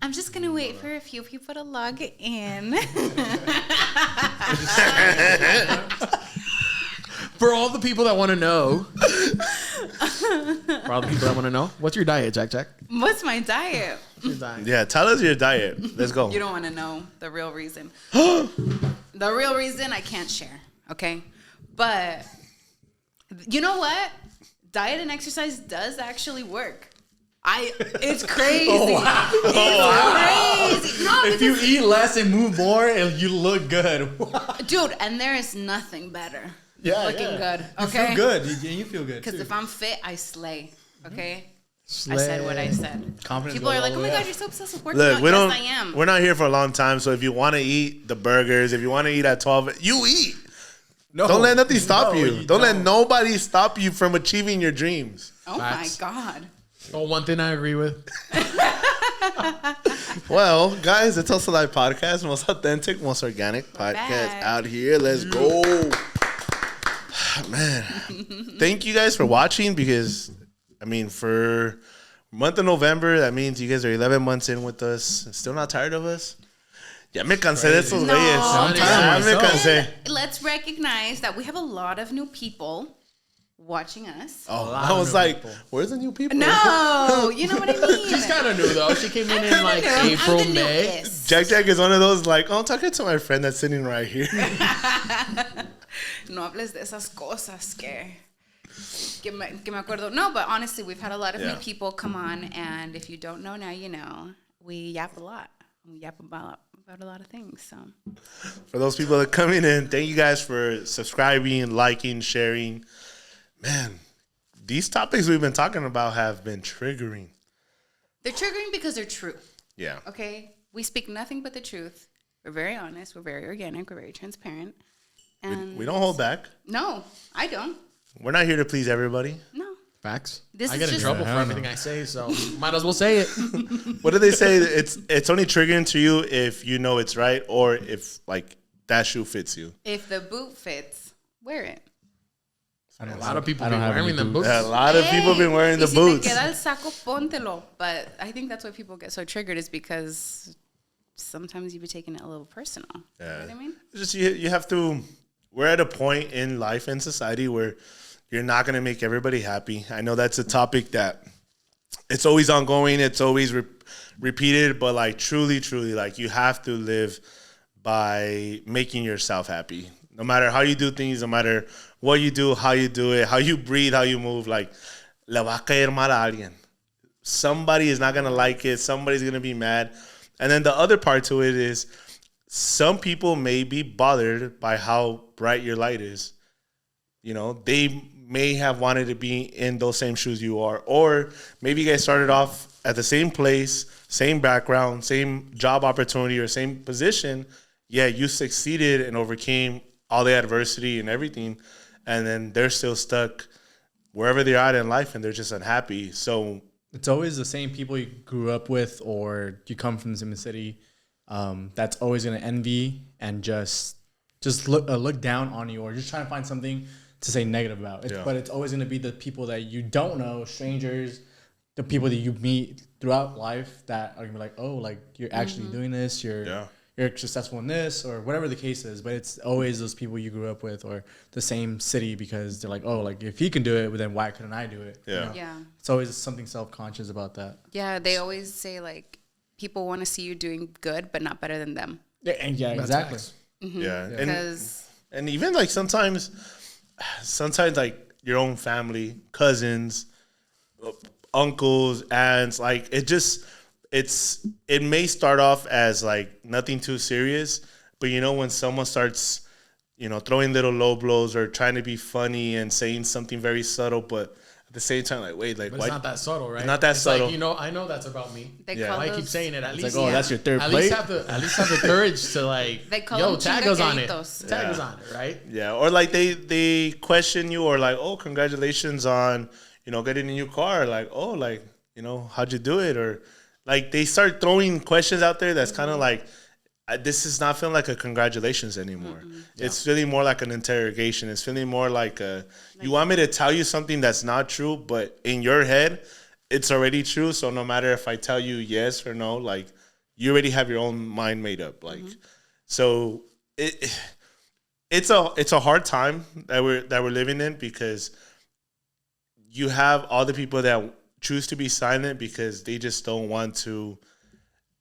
I'm just going to wait for a few people to log in. For all the people that want to know. For all the people that want to know. What's your diet, JackJack? What's my diet? Yeah, tell us your diet. Let's go. You don't want to know the real reason. The real reason I can't share, okay? But you know what? Diet and exercise does actually work. It's crazy. Oh, wow. It's crazy. No, if you eat less and move more, you look good. Dude, and there is nothing better. Looking good. You Okay. feel good. You feel good. Because if I'm fit, I slay. Okay. Slay. I said what I said. Confidence People are goes like, all "Oh the my way god, up. you're so obsessed with working Look, out." we Yes, don't. I am. We're not here for a long time, so if you want to eat the burgers, if you want to eat at 12, you eat. No, Don't let nothing stop you. you Don't let nobody stop you from achieving your dreams. Oh Facts. my god. Oh, one thing I agree with. Well, guys, it's also Live Podcast, most authentic, most organic podcast back. out here. Let's go. Man, thank you guys for watching because, I mean, for month of November, that means you guys are 11 months in with us. Still not tired of us? Ya me cansé de esos No. güeyes. I'm Ya me cansé. Let's recognize that we have a lot of new people watching us. Oh, I was like, where's the new people? No, you know what I mean. She's kind of new, though. She came in like I'm April, the May. newest. JackJack is one of those like, oh, I'm talking to my friend that's sitting right here. No hables de esas cosas que me acuerdo. No, but honestly, we've had a lot of new people come on, and if you don't know now, you know. We yap a lot. We yap about a lot of things. So, For those people that are coming in, thank you guys for subscribing, liking, sharing. Man, these topics we've been talking about have been triggering. they're triggering because they're true. Yeah. Okay, we speak nothing but the truth. We're very honest. We're very organic. We're very transparent. And We don't hold back. No, I don't. We're not here to please everybody. No. Facts. This I is get in just- trouble for Hell no. everything I say, so might as well say it. What do they say? It's only triggering to you if you know it's right or if like that shoe fits you. If the boot fits, wear it. A lot of people I be don't have wearing any them boots. boots. A lot of people have been wearing the y boots. Si te queda el saco, póntelo. But I think that's why people get so triggered is because sometimes you be taking it a little personal. You know what I mean? It's just you have to. We're at a point in life and society where you're not going to make everybody happy. I know that's a topic that it's always ongoing. It's always repeated, but like truly, like you have to live by making yourself happy. No matter how you do things, no matter what you do, how you do it, how you breathe, how you move, like le va a caer mal a alguien. Somebody is not going to like it. Somebody's going to be mad. And then the other part to it is some people may be bothered by how bright your light is. You know, they may have wanted to be in those same shoes you are. Or maybe you guys started off at the same place, same background, same job opportunity, or same position. Yeah, you succeeded and overcame all the adversity and everything. And then they're still stuck wherever they're at in life and they're just unhappy. So It's always the same people you grew up with or you come from the same city. That's always going to envy and just look down on you or just trying to find something to say negative about. But it's always going to be the people that you don't know, strangers, the people that you meet throughout life that are going to be like, oh, like you're actually doing this. You're successful in this or whatever the case is. But it's always those people you grew up with or the same city because they're like, oh, like if he can do it, then why couldn't I do it? Yeah. You know? Yeah. It's always something self-conscious about that. Yeah, they always say, like, people want to see you doing good, but not better than them. Yeah, and exactly. facts. yeah. Because And even like sometimes like your own family, cousins, uncles, aunts, like it may start off as like nothing too serious, but you know when someone starts, you know, throwing little low blows or trying to be funny and saying something very subtle, but at the same time, like wait, like But why? it's not that subtle, right? It's not that It's subtle. like, you know, I know that's about me. they Yeah. call I those, keep saying it. At It's least, like, oh, that's your third at plate. least have the courage to like, They call yo, them tag us on it. chingaqueritos. Tag us on it, right? Yeah, or like they question you or like, oh, congratulations on, you know, getting a new car. Like, oh, like, you know, how'd you do it? Or like they start throwing questions out there that's kind of like, this is not feeling like a congratulations anymore. It's feeling more like an interrogation. It's feeling more like you want me to tell you something that's not true, but in your head, it's already true. So no matter if I tell you yes or no, like you already have your own mind made up. Like, so it's a hard time that we're living in, because you have all the people that choose to be silent because they just don't want to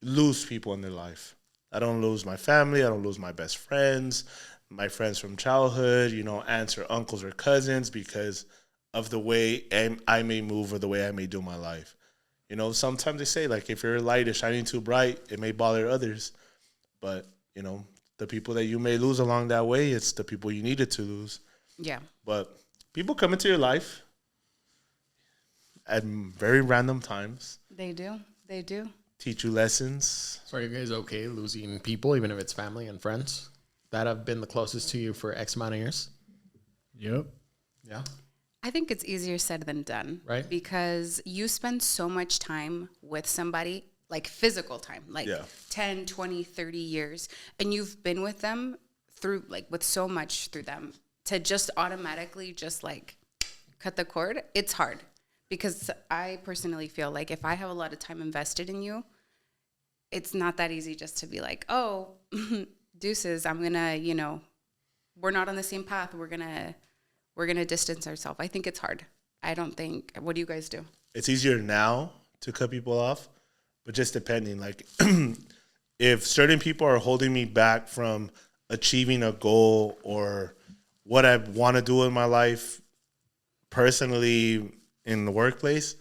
lose people in their life. I don't lose my family. I don't lose my best friends, my friends from childhood, aunts or uncles or cousins, because of the way I may move or the way I may do my life. Sometimes they say, like, if your light is shining too bright, it may bother others. But, the people that you may lose along that way, it's the people you needed to lose. Yeah. But people come into your life at very random times. They do. Teach you lessons. So are you guys okay losing people, even if it's family and friends, that have been the closest to you for X amount of years? Yep. Yeah. I think it's easier said than done. Right. Because you spend so much time with somebody, like physical time, like 10, 20, 30 years, and you've been with them through, like, with so much through them, to just automatically just, like, cut the cord, it's hard. Because I personally feel like if I have a lot of time invested in you, it's not that easy just to be like, oh, deuces, I'm going to, we're not on the same path. We're going to distance ourselves. I think it's hard. What do you guys do? It's easier now to cut people off, but just depending. Like, if certain people are holding me back from achieving a goal or what I want to do in my life personally in the workplace,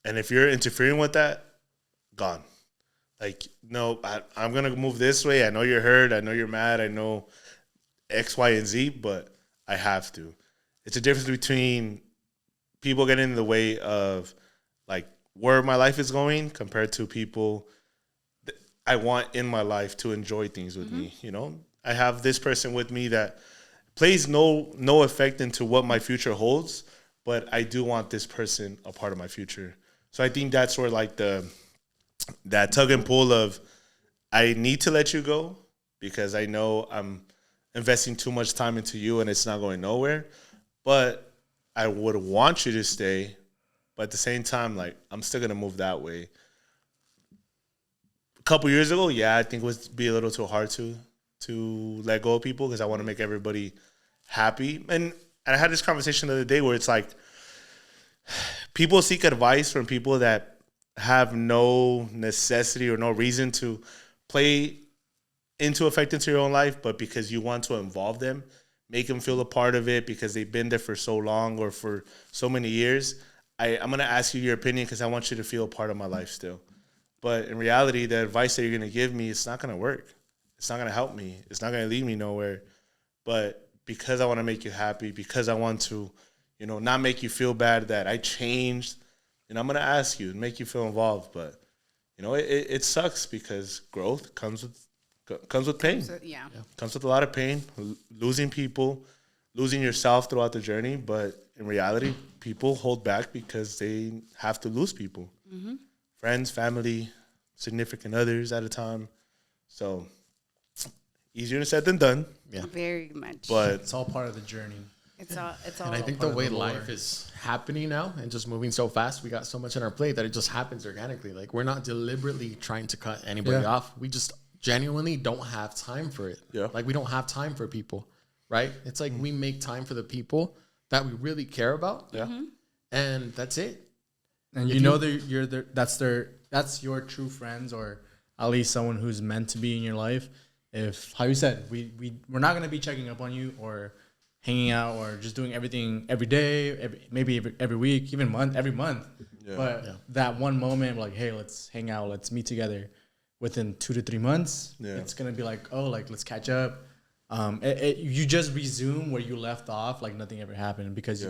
and if you're interfering with that, gone. Like, no, I'm going to move this way. I know you're hurt. I know you're mad. I know X, Y, and Z, but I have to. It's a difference between people getting in the way of, like, where my life is going compared to people that I want in my life to enjoy things with me. I have this person with me that plays no effect into what my future holds, but I do want this person a part of my future. So I think that's where, like, that tug and pull of, I need to let you go because I know I'm investing too much time into you and it's not going nowhere. But I would want you to stay. But at the same time, like, I'm still going to move that way. A couple years ago, I think it would be a little too hard to let go of people because I want to make everybody happy. And I had this conversation the other day where it's like, people seek advice from people that have no necessity or no reason to play into effect into your own life, but because you want to involve them, make them feel a part of it because they've been there for so long or for so many years. I'm going to ask you your opinion because I want you to feel a part of my life still. But in reality, the advice that you're going to give me, it's not going to work. It's not going to help me. It's not going to lead me nowhere. But because I want to make you happy, because I want to, not make you feel bad that I changed, I'm going to ask you and make you feel involved. But, it sucks because growth comes with pain. Comes with a lot of pain, losing people, losing yourself throughout the journey. But in reality, people hold back because they have to lose people. Mm-hmm. Friends, family, significant others at a time. So easier said than done. Yeah. Very much. But it's all part of the journey. It's all. And I think the way life is happening now and just moving so fast, we got so much on our plate that it just happens organically. Like, we're not deliberately trying to cut anybody off. We just genuinely don't have time for it. Yeah. Like, we don't have time for people, right? It's like we make time for the people that we really care about. Yeah. Mm-hmm. And that's it. And that's your true friends, or at least someone who's meant to be in your life. If, how you said, we're not going to be checking up on you or hanging out or just doing everything every day, maybe every week, even every month. Yeah. But that one moment, like, hey, let's hang out, let's meet together. Within 2 to 3 months, it's going to be like, oh, like, let's catch up. You just resume where you left off, like nothing ever happened, because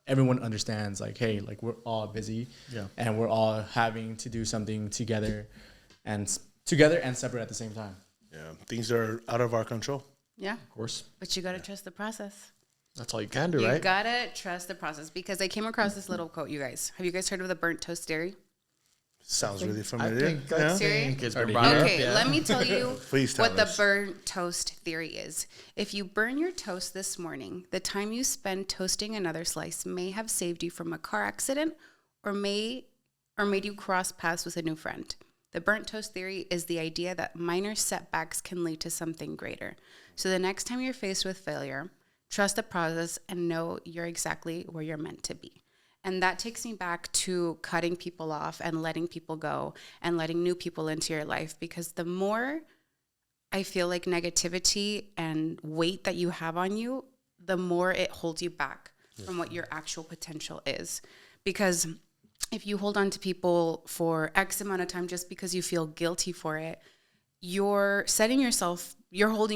everyone understands, like, hey, like, we're all busy and we're all having to do something together and separate at the same time. Yeah, things are out of our control. Yeah. Of course. But you got to trust the process. That's all you can do, right? You got to trust the process, because I came across this little quote, you guys. Have you guys heard of the burnt toast theory? Sounds really familiar. I think it's been brought up. Let me tell you what the burnt toast theory is. If you burn your toast this morning, the time you spend toasting another slice may have saved you from a car accident or made you cross paths with a new friend. The burnt toast theory is the idea that minor setbacks can lead to something greater. So the next time you're faced with failure, trust the process and know you're exactly where you're meant to be. And that takes me back to cutting people off and letting people go and letting new people into your life, because the more I feel like negativity and weight that you have on you, the more it holds you back from what your actual potential is. Because if you hold on to people for X amount of time just because you feel guilty for it, you're holding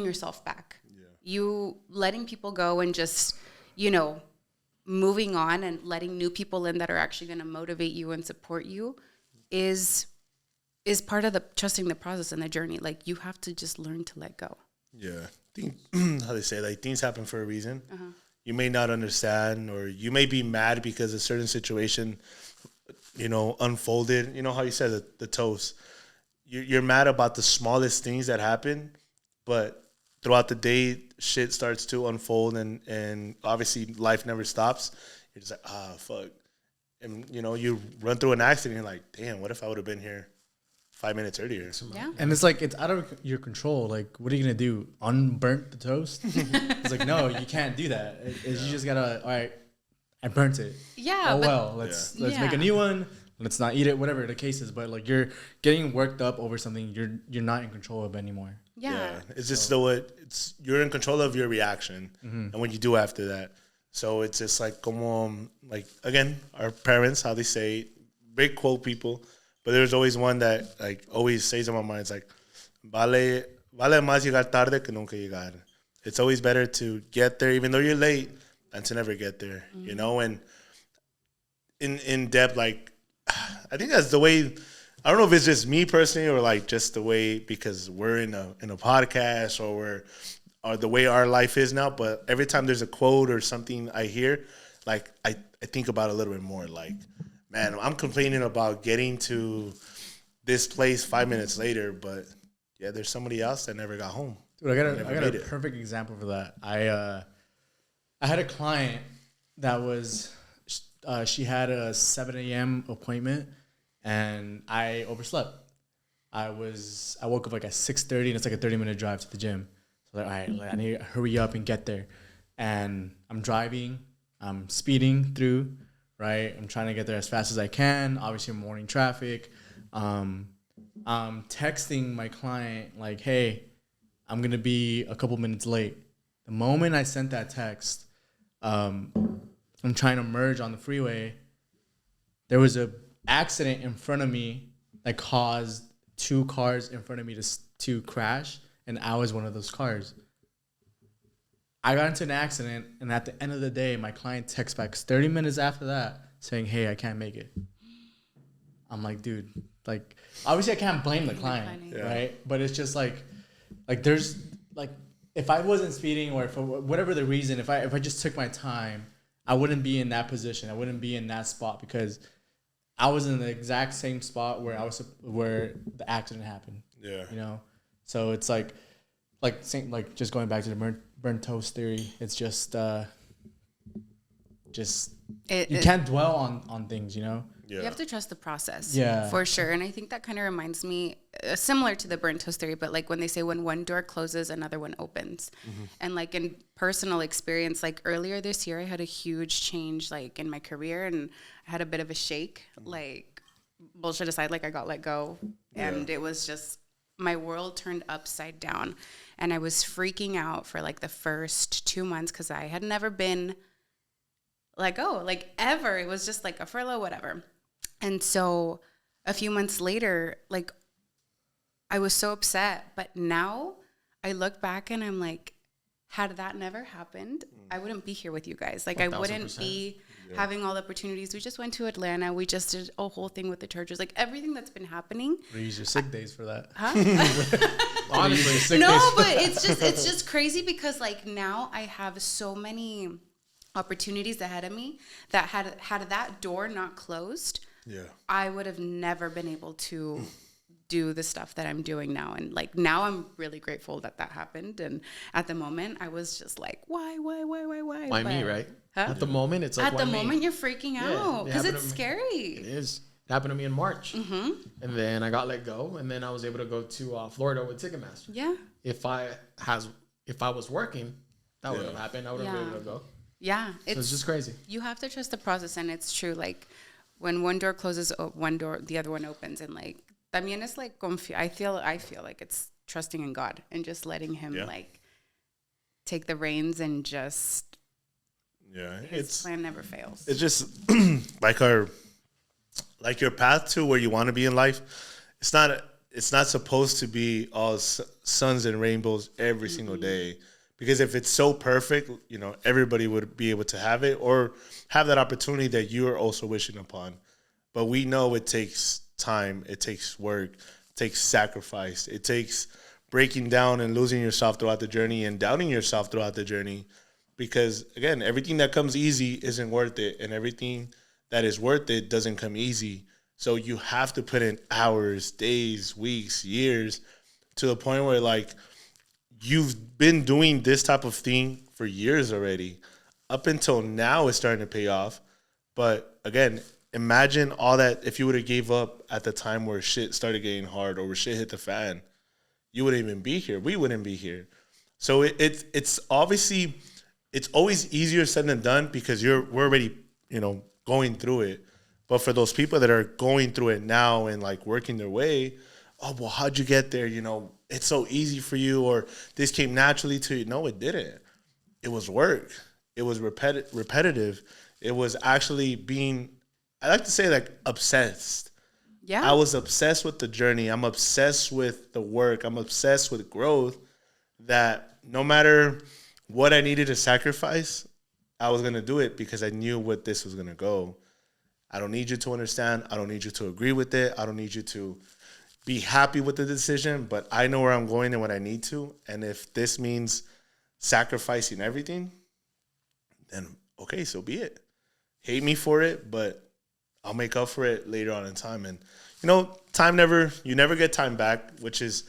yourself back. Yeah. You letting people go and just, moving on and letting new people in that are actually going to motivate you and support you is part of the trusting the process and the journey. Like, you have to just learn to let go. Yeah. I think, how they say, like, things happen for a reason. Uh-huh. You may not understand, or you may be mad because a certain situation, unfolded. You know how you said the toast. You're mad about the smallest things that happen, but throughout the day, shit starts to unfold, and obviously life never stops. You're just like, fuck. And, you run through an accident, and you're like, damn, what if I would have been here 5 minutes earlier? Yeah. And it's like, it's out of your control. Like, what are you going to do? Unburnt the toast? It's like, no, you can't do that. You just got to, all right, I burnt it. Yeah. Oh, well, let's make a new one. Let's not eat it, whatever the case is. But, like, you're getting worked up over something you're not in control of anymore. Yeah. It's just you're in control of your reaction and what you do after that. So it's just like, again, our parents, how they say, big quote people. But there's always one that, like, always stays in my mind. It's like, vale más llegar tarde que nunca llegar. It's always better to get there, even though you're late, than to never get there, And in depth, like, I think that's the way. I don't know if it's just me personally or, like, just the way, because we're in a podcast or the way our life is now. But every time there's a quote or something I hear, like, I think about it a little bit more, like, man, I'm complaining about getting to this place 5 minutes later, but yeah, there's somebody else that never got home. Dude, I got a perfect example for that. I had a client that was she had a 7 a.m. appointment, and I overslept. I woke up like at 6:30, and it's like a 30-minute drive to the gym. So like, all right, I need to hurry up and get there. And I'm driving, I'm speeding through. Right, I'm trying to get there as fast as I can. Obviously, morning traffic. I'm texting my client like, "Hey, I'm gonna be a couple minutes late." The moment I sent that text, I'm trying to merge on the freeway. There was a accident in front of me that caused 2 cars in front of me to crash, and I was one of those cars. I got into an accident, and at the end of the day, my client texts back 30 minutes after that saying, "Hey, I can't make it." I'm like, dude, like, obviously I can't blame the client, right? But it's just like there's, like, if I wasn't speeding or for whatever the reason, if I just took my time, I wouldn't be in that position. I wouldn't be in that spot, because I was in the exact same spot where the accident happened. Yeah. So it's like just going back to the burnt toast theory. It's just you can't dwell on things, Yeah. You have to trust the process. Yeah. For sure. And I think that kind of reminds me, similar to the burnt toast theory, but like when they say when one door closes, another one opens. Mm-hmm. And like in personal experience, like earlier this year, I had a huge change like in my career, and I had a bit of a shake. Like, bullshit aside, like I got let go, and it was just, my world turned upside down, and I was freaking out for like the first 2 months, because I had never been let go, like ever. It was just like a furlough, whatever. And so a few months later, like, I was so upset. But now I look back and I'm like, had that never happened, I wouldn't be here with you guys. Like, 1,000%. I wouldn't be having all the opportunities. We just went to Atlanta. We just did a whole thing with the churches. Like, everything that's been happening. Use your sick days for that. Huh? Honestly, no, but it's just crazy, because like now I have so many opportunities ahead of me that had that door not closed, I would have never been able to do the stuff that I'm doing now. And like now I'm really grateful that happened. And at the moment I was just like, why? Why me, right? Huh? At the moment, it's like, at the moment you're freaking out because it's scary. It is. It happened to me in March. And then I got let go. And then I was able to go to Florida with Ticketmaster. Yeah. If I was working, that wouldn't have happened. I would have been able to go. Yeah. It's just crazy. You have to trust the process, and it's true. Like, when one door closes, the other one opens. And, like, también es like, I feel like it's trusting in God and just letting him, like, take the reins and just... Yeah, his plan never fails. It's just like your path to where you want to be in life. It's not supposed to be all suns and rainbows every single day, because if it's so perfect, you know, everybody would be able to have it or have that opportunity that you are also wishing upon. But we know it takes time, it takes work, it takes sacrifice, it takes breaking down and losing yourself throughout the journey and doubting yourself throughout the journey. Because, again, everything that comes easy isn't worth it, and everything that is worth it doesn't come easy. So you have to put in hours, days, weeks, years, to the point where, like, you've been doing this type of thing for years already. Up until now, it's starting to pay off. But, again, imagine all that if you would have gave up at the time where shit started getting hard or where shit hit the fan. You wouldn't even be here. We wouldn't be here. So it's obviously... It's always easier said than done because we're already, you know, going through it. But for those people that are going through it now and, like, working their way, oh, well, how'd you get there? You know, it's so easy for you, or this came naturally to you. No, it didn't. It was work. It was repetitive. It was actually being, I like to say, like, obsessed. Yeah. I was obsessed with the journey. I'm obsessed with the work. I'm obsessed with growth, that no matter what I needed to sacrifice, I was going to do it because I knew what this was going to go. I don't need you to understand. I don't need you to agree with it. I don't need you to be happy with the decision, but I know where I'm going and what I need to. And if this means sacrificing everything, then okay, so be it. Hate me for it, but I'll make up for it later on in time. And, you know, you never get time back, which is...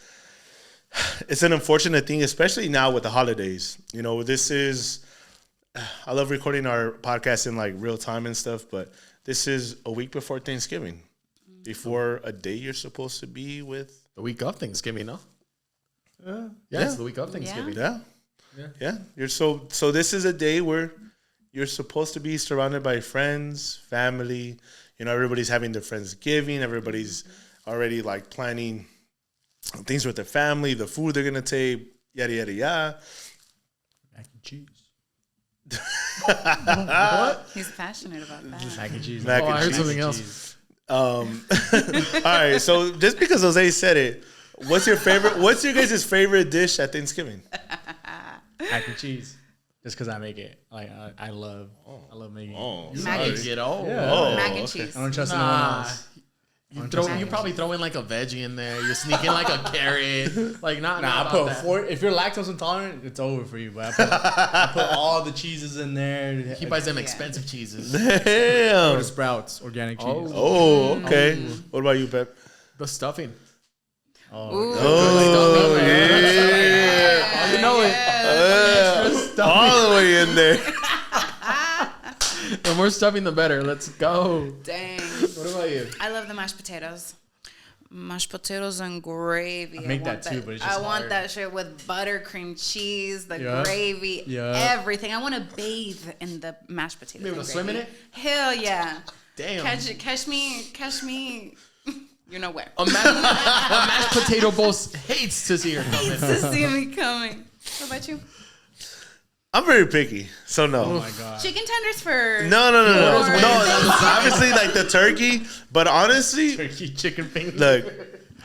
It's an unfortunate thing, especially now with the holidays. You know, I love recording our podcast in, like, real time and stuff, but this is a week before Thanksgiving, before a day you're supposed to be with. The week of Thanksgiving, no? Yeah, it's the week of Thanksgiving. Yeah. So this is a day where you're supposed to be surrounded by friends, family. You know, everybody's having their Friendsgiving. Everybody's already, like, planning things with their family, the food they're going to take, yada, yada, yada. Mac and cheese. What? He's passionate about that. Mac and cheese. Mac and I heard cheese. something else. All right, so just because Jose said it, what's your guys' favorite dish at Thanksgiving? Mac and cheese. Just because I make it. Like, I love making it. Mac and cheese. Mac and cheese. I don't trust anyone else. You probably throw in, like, a veggie in there. You're sneaking, like, a carrot. Like, I put if you're lactose intolerant, it's over for you. But I put all the cheeses in there. He buys them expensive cheeses. Damn. Go to Sprouts, organic cheese. Oh, okay. What about you, Pep? The stuffing. Oh, yeah. You know it. All the way in there. The more stuffing, the better. Let's go. Dang. What about you? I love the mashed potatoes. Mashed potatoes and gravy. I make that too, but it's just I want that shit with butter, cream cheese, the gravy, everything. I want to bathe in the mashed potatoes. You able to swim in it? Hell yeah. Damn. Catch me. You're nowhere. A mashed potato bowl hates to see her coming. Hates to see me coming. What about you? I'm very picky, so no. Oh my god. Chicken tenders for No. Obviously, like the turkey, but honestly, Turkey chicken fingers. look,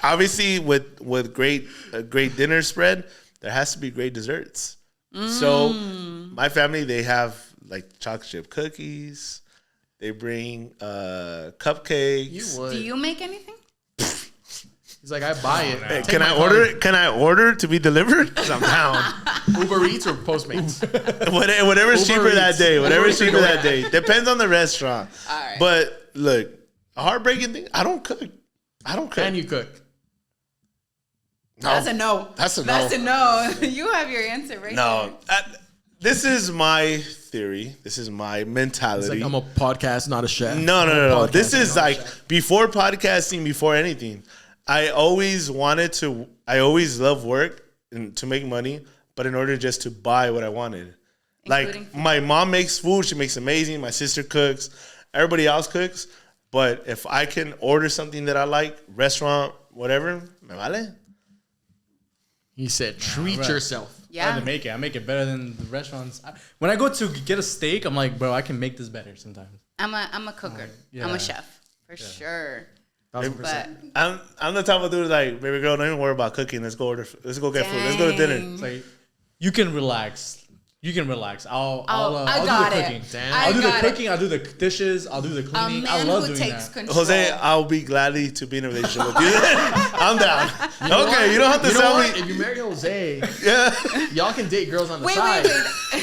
obviously with great dinner spread, there has to be great desserts. So my family, they have, like, chocolate chip cookies. They bring cupcakes. You would. Do you make anything? He's like, I buy it. Hey, can I order it? Can I order to be delivered? 'Cause I'm down. Uber Eats or Postmates? Whatever's cheaper Eats. that day. Whatever's cheaper that day. Depends on the restaurant. All right. But look, a heartbreaking thing. I don't cook. Can you cook? No. That's a no. That's a no. That's a no. You have your answer right No. This is my theory. This is my mentality. It's like I'm a podcast, not a chef. No. This is like before podcasting, before anything. I always loved work and to make money, but in order just to buy what I wanted. Like my mom makes food, she makes amazing. My sister cooks, everybody else cooks. But if I can order something that I like, restaurant, whatever, me vale. He said, treat yourself. Yeah. I make it better than the restaurants. When I go to get a steak, I'm like, bro, I can make this better sometimes. I'm a cooker. Yeah. I'm a chef for sure. 1,000%. But I'm the type of dude like, baby girl, don't even worry about cooking. Let's go get food. Let's go to dinner. It's like, you can relax. I'll I do got the it. cooking. Damn. I'll do the got it. cooking. I'll do the dishes. I'll do the a cleaning. man I love who doing takes that. control. Jose, I'll be gladly to be in a relationship with you. I'm down. Okay, you don't have to sell me. If you marry Jose, Yeah. y'all can date girls on the Wait.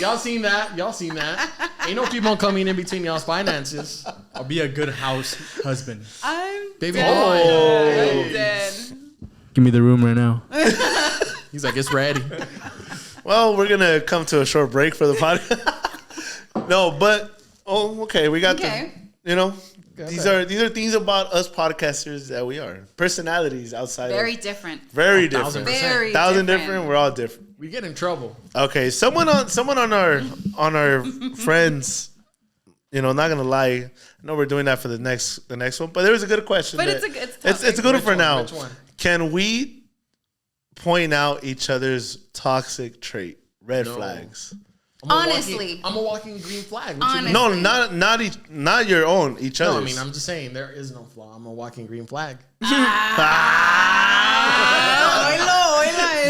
Y'all seen that. Ain't no people coming in between y'all's finances. I'll be a good house husband. I'm Baby dead. boy. I'm dead. Give me the room right now. He's like, it's ready. Well, we're gonna come to a short break for the podcast. No, but okay, we got Okay. these are things about us podcasters that we are personalities outside. Very different. Very 1,000%. different. Very 1,000 different. different. We're all different. We get in trouble. Okay, someone on our friends. Not gonna lie. I know we're doing that for the next one, but there was a good question. But that- it's a good one for one? now. Which one? Can we point out each other's toxic trait, red No. flags? Honestly. I'm a walking green flag. What you Honestly. mean? No, not your own. Each No, other's. I mean, I'm just saying there is no flaw. I'm a walking green flag.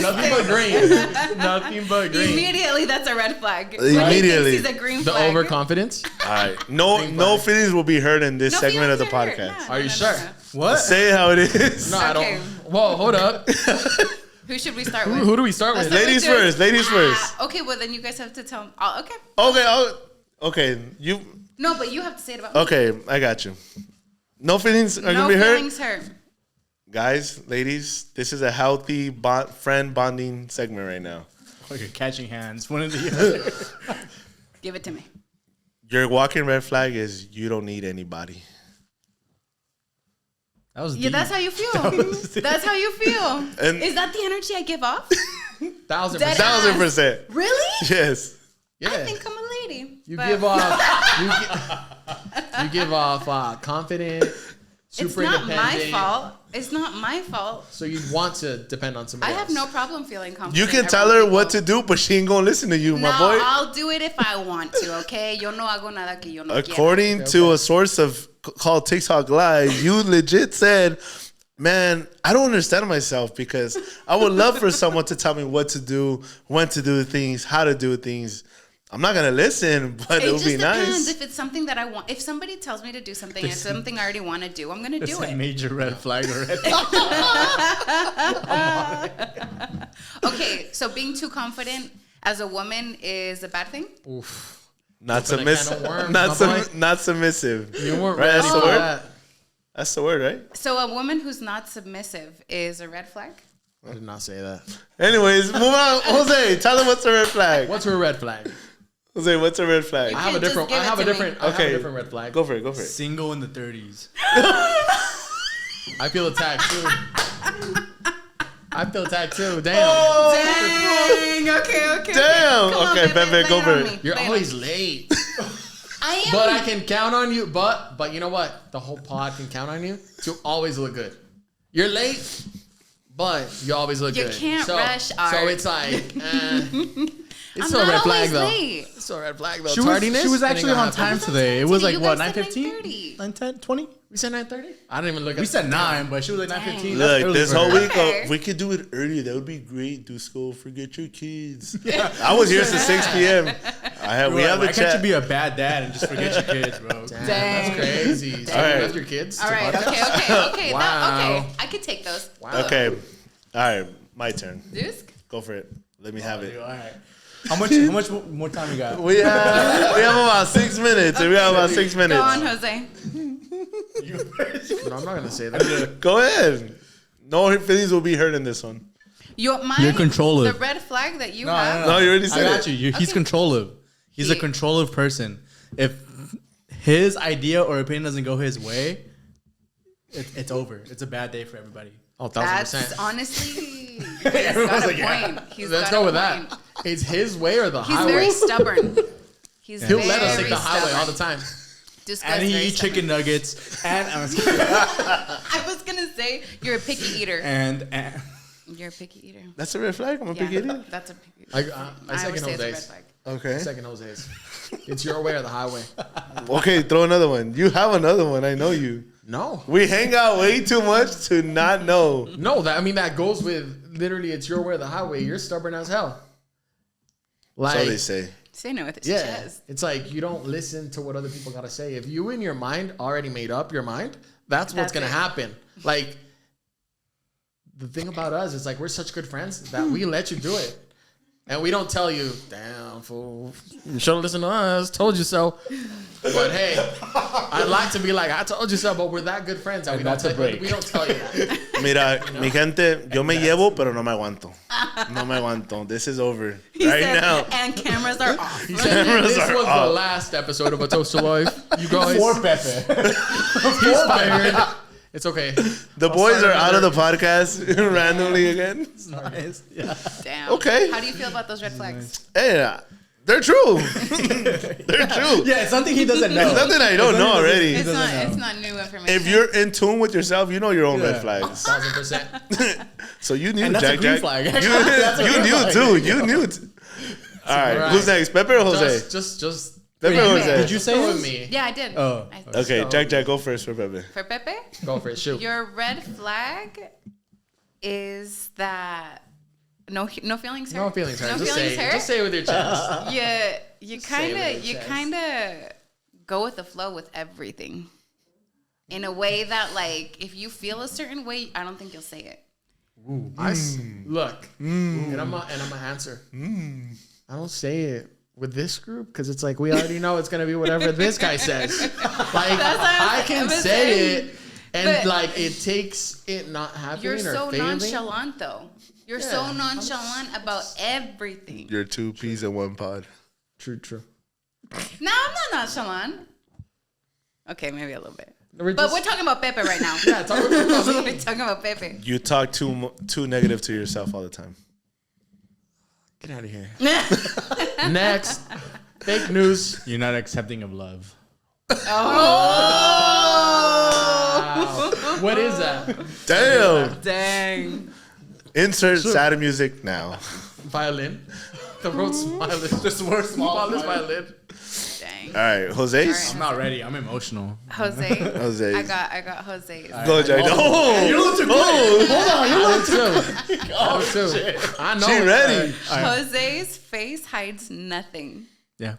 Nothing but green. Nothing but green. Immediately, that's a red flag. Immediately. He's a green The flag. overconfidence. All right. No feelings will be hurt in this No segment of the feelings are hurt. podcast. No, Are you no, sure? no. What? Say it how it is. No, I Okay. don't. Whoa, hold up. Who should we start with? Who do we start with? Let's Ladies start with first. Ladies first. Okay, well then you guys have to tell. Oh, okay. Okay. You. No, but you have to say it about me. Okay, I got you. No feelings are No gonna be hurt, feelings hurt. guys, ladies. This is a healthy friend bonding segment right now. Oh, you're catching hands. One of the other. Give it to me. Your walking red flag is you don't need anybody. That was Yeah, deep. that's how you feel. That's how you feel. And- Is that the energy I give off? 1,000%. Dead 1,000%. Really? Yes. Yeah. I think I'm a lady. You but give off. You give off confident, super It's not independent. my fault. It's not my fault. So you want to depend on somebody I have else. no problem feeling confident. You can around tell her people. what to do, but she ain't gonna listen to you, No, my boy. I'll do it if I want to. Okay, yo no hago nada que yo no quiera. According to a source called TikTok Live, you legit said, "Man, I don't understand myself because I would love for someone to tell me what to do, when to do things, how to do things. I'm not gonna listen, but It it would just be depends nice." if it's something that I want. If somebody tells me to do something and it's something I already want to do, I'm gonna It's do a it. major red flag already. Okay, so being too confident as a woman is a bad thing. Oof. Not Open a can of submissive. worms, Not, my boy. not submissive. You weren't Right, ready that's the for word? that. That's the word, right? So a woman who's not submissive is a red flag. I did not say that. Anyways, move on. Jose, tell them what's a red flag. What's her red flag? Jose, what's a red flag? You I have a can't just different. give I it have a to me. different. I have Okay. a different red flag. Go for it. Go for it. Single in the 30s. I feel attacked too. I feel attacked too. Damn. Dang. Okay. Damn. Come on, Okay, babe, Bebe, go lay it for on it. me. You're Lay it always on me. late. I am. But I can count on you. But you know what? The whole pod can count on you to always look good. You're late, but you always look You good. can't so, rush So art. it's like, it's I'm still a not red flag always though. late. It's still a red flag though. She was Tardiness, actually it ain't on gonna time happen. today. It was today. like, You what, guys said 9:15? 9:10, 20? We said 9:30. I didn't even look at. We said 9, but she was like 9:15. Look, this whole week, Okay. we could do it earlier. That would be great. Do school, forget your kids. I was here since 6 p.m. We have the Why can't chat. you be a bad dad and just forget your kids, bro? Damn, Dang. that's crazy. So All right. you left your kids. All to right. podcast? Okay. Wow. Okay. I could take those. Wow. Okay. All right. My turn. Dusk? Go for it. Let me have it. All right. How much more time you got? We have about 6 minutes. We have about 6 Go on, minutes. Jose. No, I'm not gonna say that. Go ahead. No feelings will be hurt in this one. You're controlling. The red flag that you No, have. No, you already I said got it. you. He's Okay. controlling. He's a controlling person. If his idea or opinion doesn't go his way, it's over. It's a bad day for everybody. Oh, 1000%. That's honestly, he's got a point. Let's go with that. It's his way or the He's highway. very stubborn. He'll let us take the highway all the time. And he eats chicken nuggets. And I was gonna say you're a picky eater. And You're a picky eater. That's a red flag. I'm a picky eater. That's a picky eater. I second would say it's a red Jose's. flag. Okay. Second Jose's. It's your way or the highway. Okay, throw another one. You have another one. I know you. No. We hang out way too much to not know. No, that goes with literally it's your way or the highway. You're stubborn as hell. Like, So they say. Say no with his yeah, chest. it's like you don't listen to what other people gotta say. If you in your mind already made up your mind, that's what's gonna happen. Like the thing about us is like we're such good friends that we let you do it, and we don't tell you, "Damn fool, you should have listened to us. Told you so." But hey, I'd like to be like, "I told you so," but we're that good friends that we don't tell you that. Mira, mi gente, yo me llevo, pero no me aguanto. No me aguanto. This is over He right said, now. and cameras are off. He said, this was the last episode of A Toast to Life. You guys, for Pepe. he's fired. It's okay. The boys are out of the podcast randomly again. Nice. Yeah. Damn. Okay. How do you feel about those red flags? Hey, they're true. They're true. Yeah, it's something he doesn't know. It's nothing I don't know already. It's not new information. If you're in tune with yourself, you know your own red flags. 1000%. So you knew, And that's a green JackJack. flag. You knew too. You knew. All right. Who's next? Pepe or Jose? Just Pepe or Jose? Did you say go with his? me. Yeah, I did. Oh. Okay, JackJack, go first for Pepe. For Pepe, Go for it. Shoot. your red flag is that no feelings hurt. No feelings hurt. No Just feelings say, hurt. just say it with your chest. You say it with your you chest. kind of go with the flow with everything, in a way that like if you feel a certain way, I don't think you'll say it. Look, and I'm gonna answer. I don't say it with this group because it's like we already know it's gonna be whatever this guy says. Like I can say it, and But like it takes it not happening You're or so failing. nonchalant though. You're so nonchalant about everything. You're two peas in one pod. True. No, I'm not nonchalant. Okay, maybe a little bit. We're But we're talking about Pepe right now. Yeah, talk about me. We're talking about Pepe. You talk too negative to yourself all the time. Get out of here. Next, fake news. You're not accepting of love. Wow. What is that? Damn. Dang. Insert sad music now. Violin. The world's violin. Just more Smallest violin. Dang. All right, Jose's. I'm not ready. I'm emotional. Jose. Jose's. I got Jose's. Go, Jack. Oh, You look too good. I do too. I know. she ready. Jose's face hides nothing. Yeah.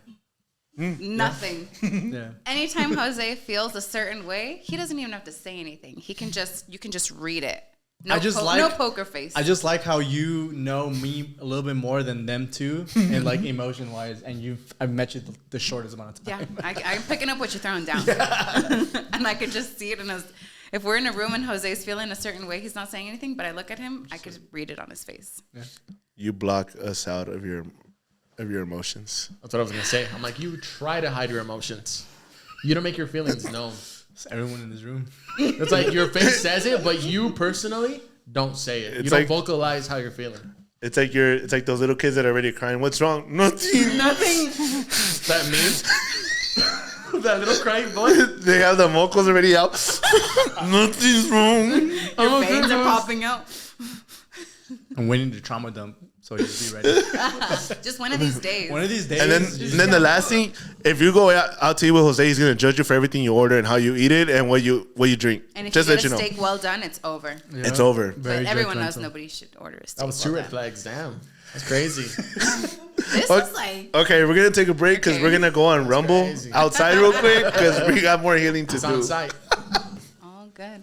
Nothing. Yeah. Anytime Jose feels a certain way, he doesn't even have to say anything. You can just read it. No, no poker face. I just like how you know me a little bit more than them two, and like emotion wise, and I've met you the shortest amount of time. Yeah, I'm picking up what you're throwing down, and I could just see it. And if we're in a room and Jose's feeling a certain way, he's not saying anything, but I look at him, I could read it on his face. Yeah. You block us out of your emotions. That's what I was gonna say. I'm like, you try to hide your emotions. You don't make your feelings known. It's everyone in this room. It's like your face says it, but you personally don't say it. You don't like- vocalize how you're feeling. It's like those little kids that are already crying. What's wrong? Nothing. Nothing. That means that little crying boy. They have the mocos already out. Nothing's wrong. Your veins are popping out. I'm waiting to trauma dump, so you'll be ready. Just one of these days. One of these days. And then the last thing, if you go out to eat with Jose, he's gonna judge you for everything you order and how you eat it and what you drink. And if Just you let get you a know, steak well done, it's over. Yeah. it's over. Very But everyone knows judgmental. nobody should order a steak. That was well two red done. flags. Damn, that's crazy. This was like Okay, we're gonna take a break because we're gonna go on Rumble crazy. outside real quick because we got more healing to It's on do. site. all good.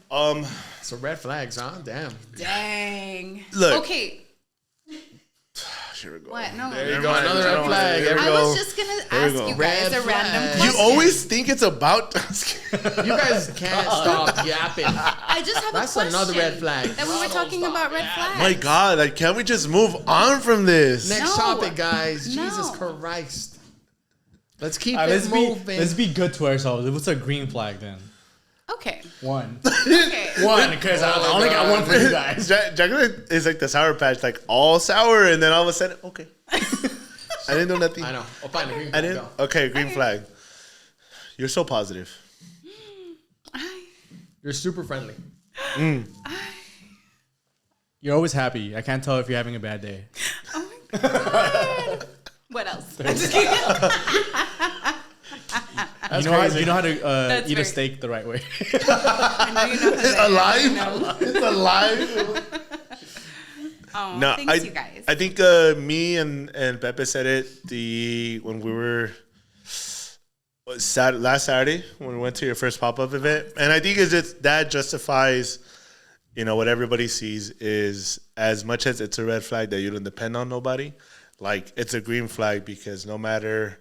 So red flags, huh? Damn. Dang. Look. Okay. Here we go. What? No. There you go. Another red flag. Here we I go. was just gonna we ask go. you guys Red a random flag. question. You always think it's about. You guys can't stop yapping. I just have That's a question. another red flag. That we were talking about red flags. My God, like, can't we just move on from this? Next No. topic, guys. No. Jesus Christ. Let's keep let's it moving. let's be good to ourselves. What's a green flag then? Okay. One. Okay. One, because I only got one for you guys. Jack is like the Sour Patch, like all sour, and then all of a sudden, okay. I didn't do nothing. I know. Oh, fine. Green I flag, didn't. go. Okay, green flag. You're so positive. You're super friendly. You're always happy. I can't tell if you're having a bad day. Oh my God. What else? I'm just kidding. You know how to That's eat a very- steak the right way. I know you know that. Alive? No. It's alive. Oh, No, thanks, you guys. I think me and Pepe said it when we were last Saturday when we went to your first pop-up event, and I think that justifies, what everybody sees is, as much as it's a red flag that you don't depend on nobody, like it's a green flag because no matter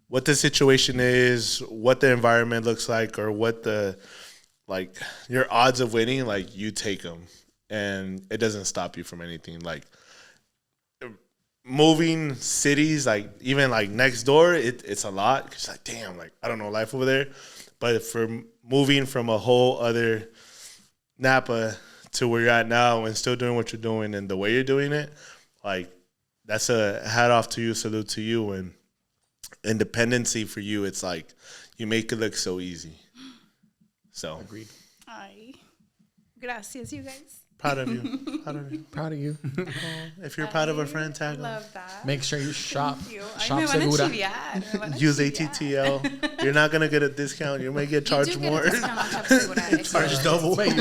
what the situation is, what the environment looks like, or what your odds of winning, like you take them, and it doesn't stop you from anything. Like moving cities, like even like next door, it's a lot. Cause like, damn, like I don't know life over there, but for moving from a whole other Napa to where you're at now and still doing what you're doing and the way you're doing it, like that's a hat off to you, salute to you, and independency for you. It's like you make it look so easy. So Agreed. Ay. Gracias, you guys. proud of you. Proud of you. Proud of you. If you're proud of a friend, tag them. Love that. Make sure you shop. Thank you. Shop Ay, me van a Segura. chiviar, me van a Use chiviar. ATTL. You're not gonna get a discount. You may get charged You do get a more. discount on Shop Segura. Charge double. Wait,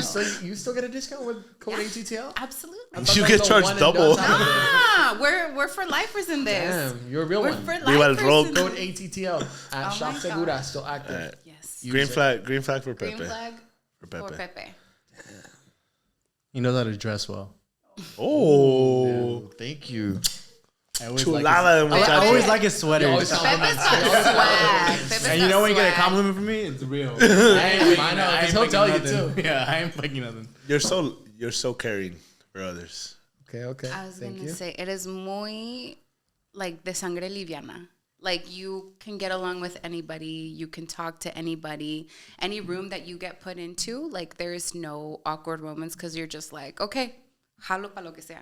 you still get a discount with code Yeah. ATTL? Absolutely. You get charged double. Ah, we're for lifers in this. Damn, you're a real We're one. for Viva el lifers road. in Code this. ATTL at Oh Shop my Segura, God. still active. Alright. Yes. Use Green it. flag for Green Pepe. flag For for Pepe. Pepe. He knows how to dress well. Oh, Thank you. I always chulada, like his, I always muchacho. like his sweaters. always Pepe's got swag. Pepe's And you got know when you get a swag. compliment from me, it's real. I know, I ain't because he'll tell you faking too. Yeah, I ain't faking nothing. You're so caring for others. Okay. I was Thank gonna you. say it is muy like de sangre liviana. Like you can get along with anybody, you can talk to anybody. Any room that you get put into, like there is no awkward moments because you're just like, okay, jalo pa lo que sea.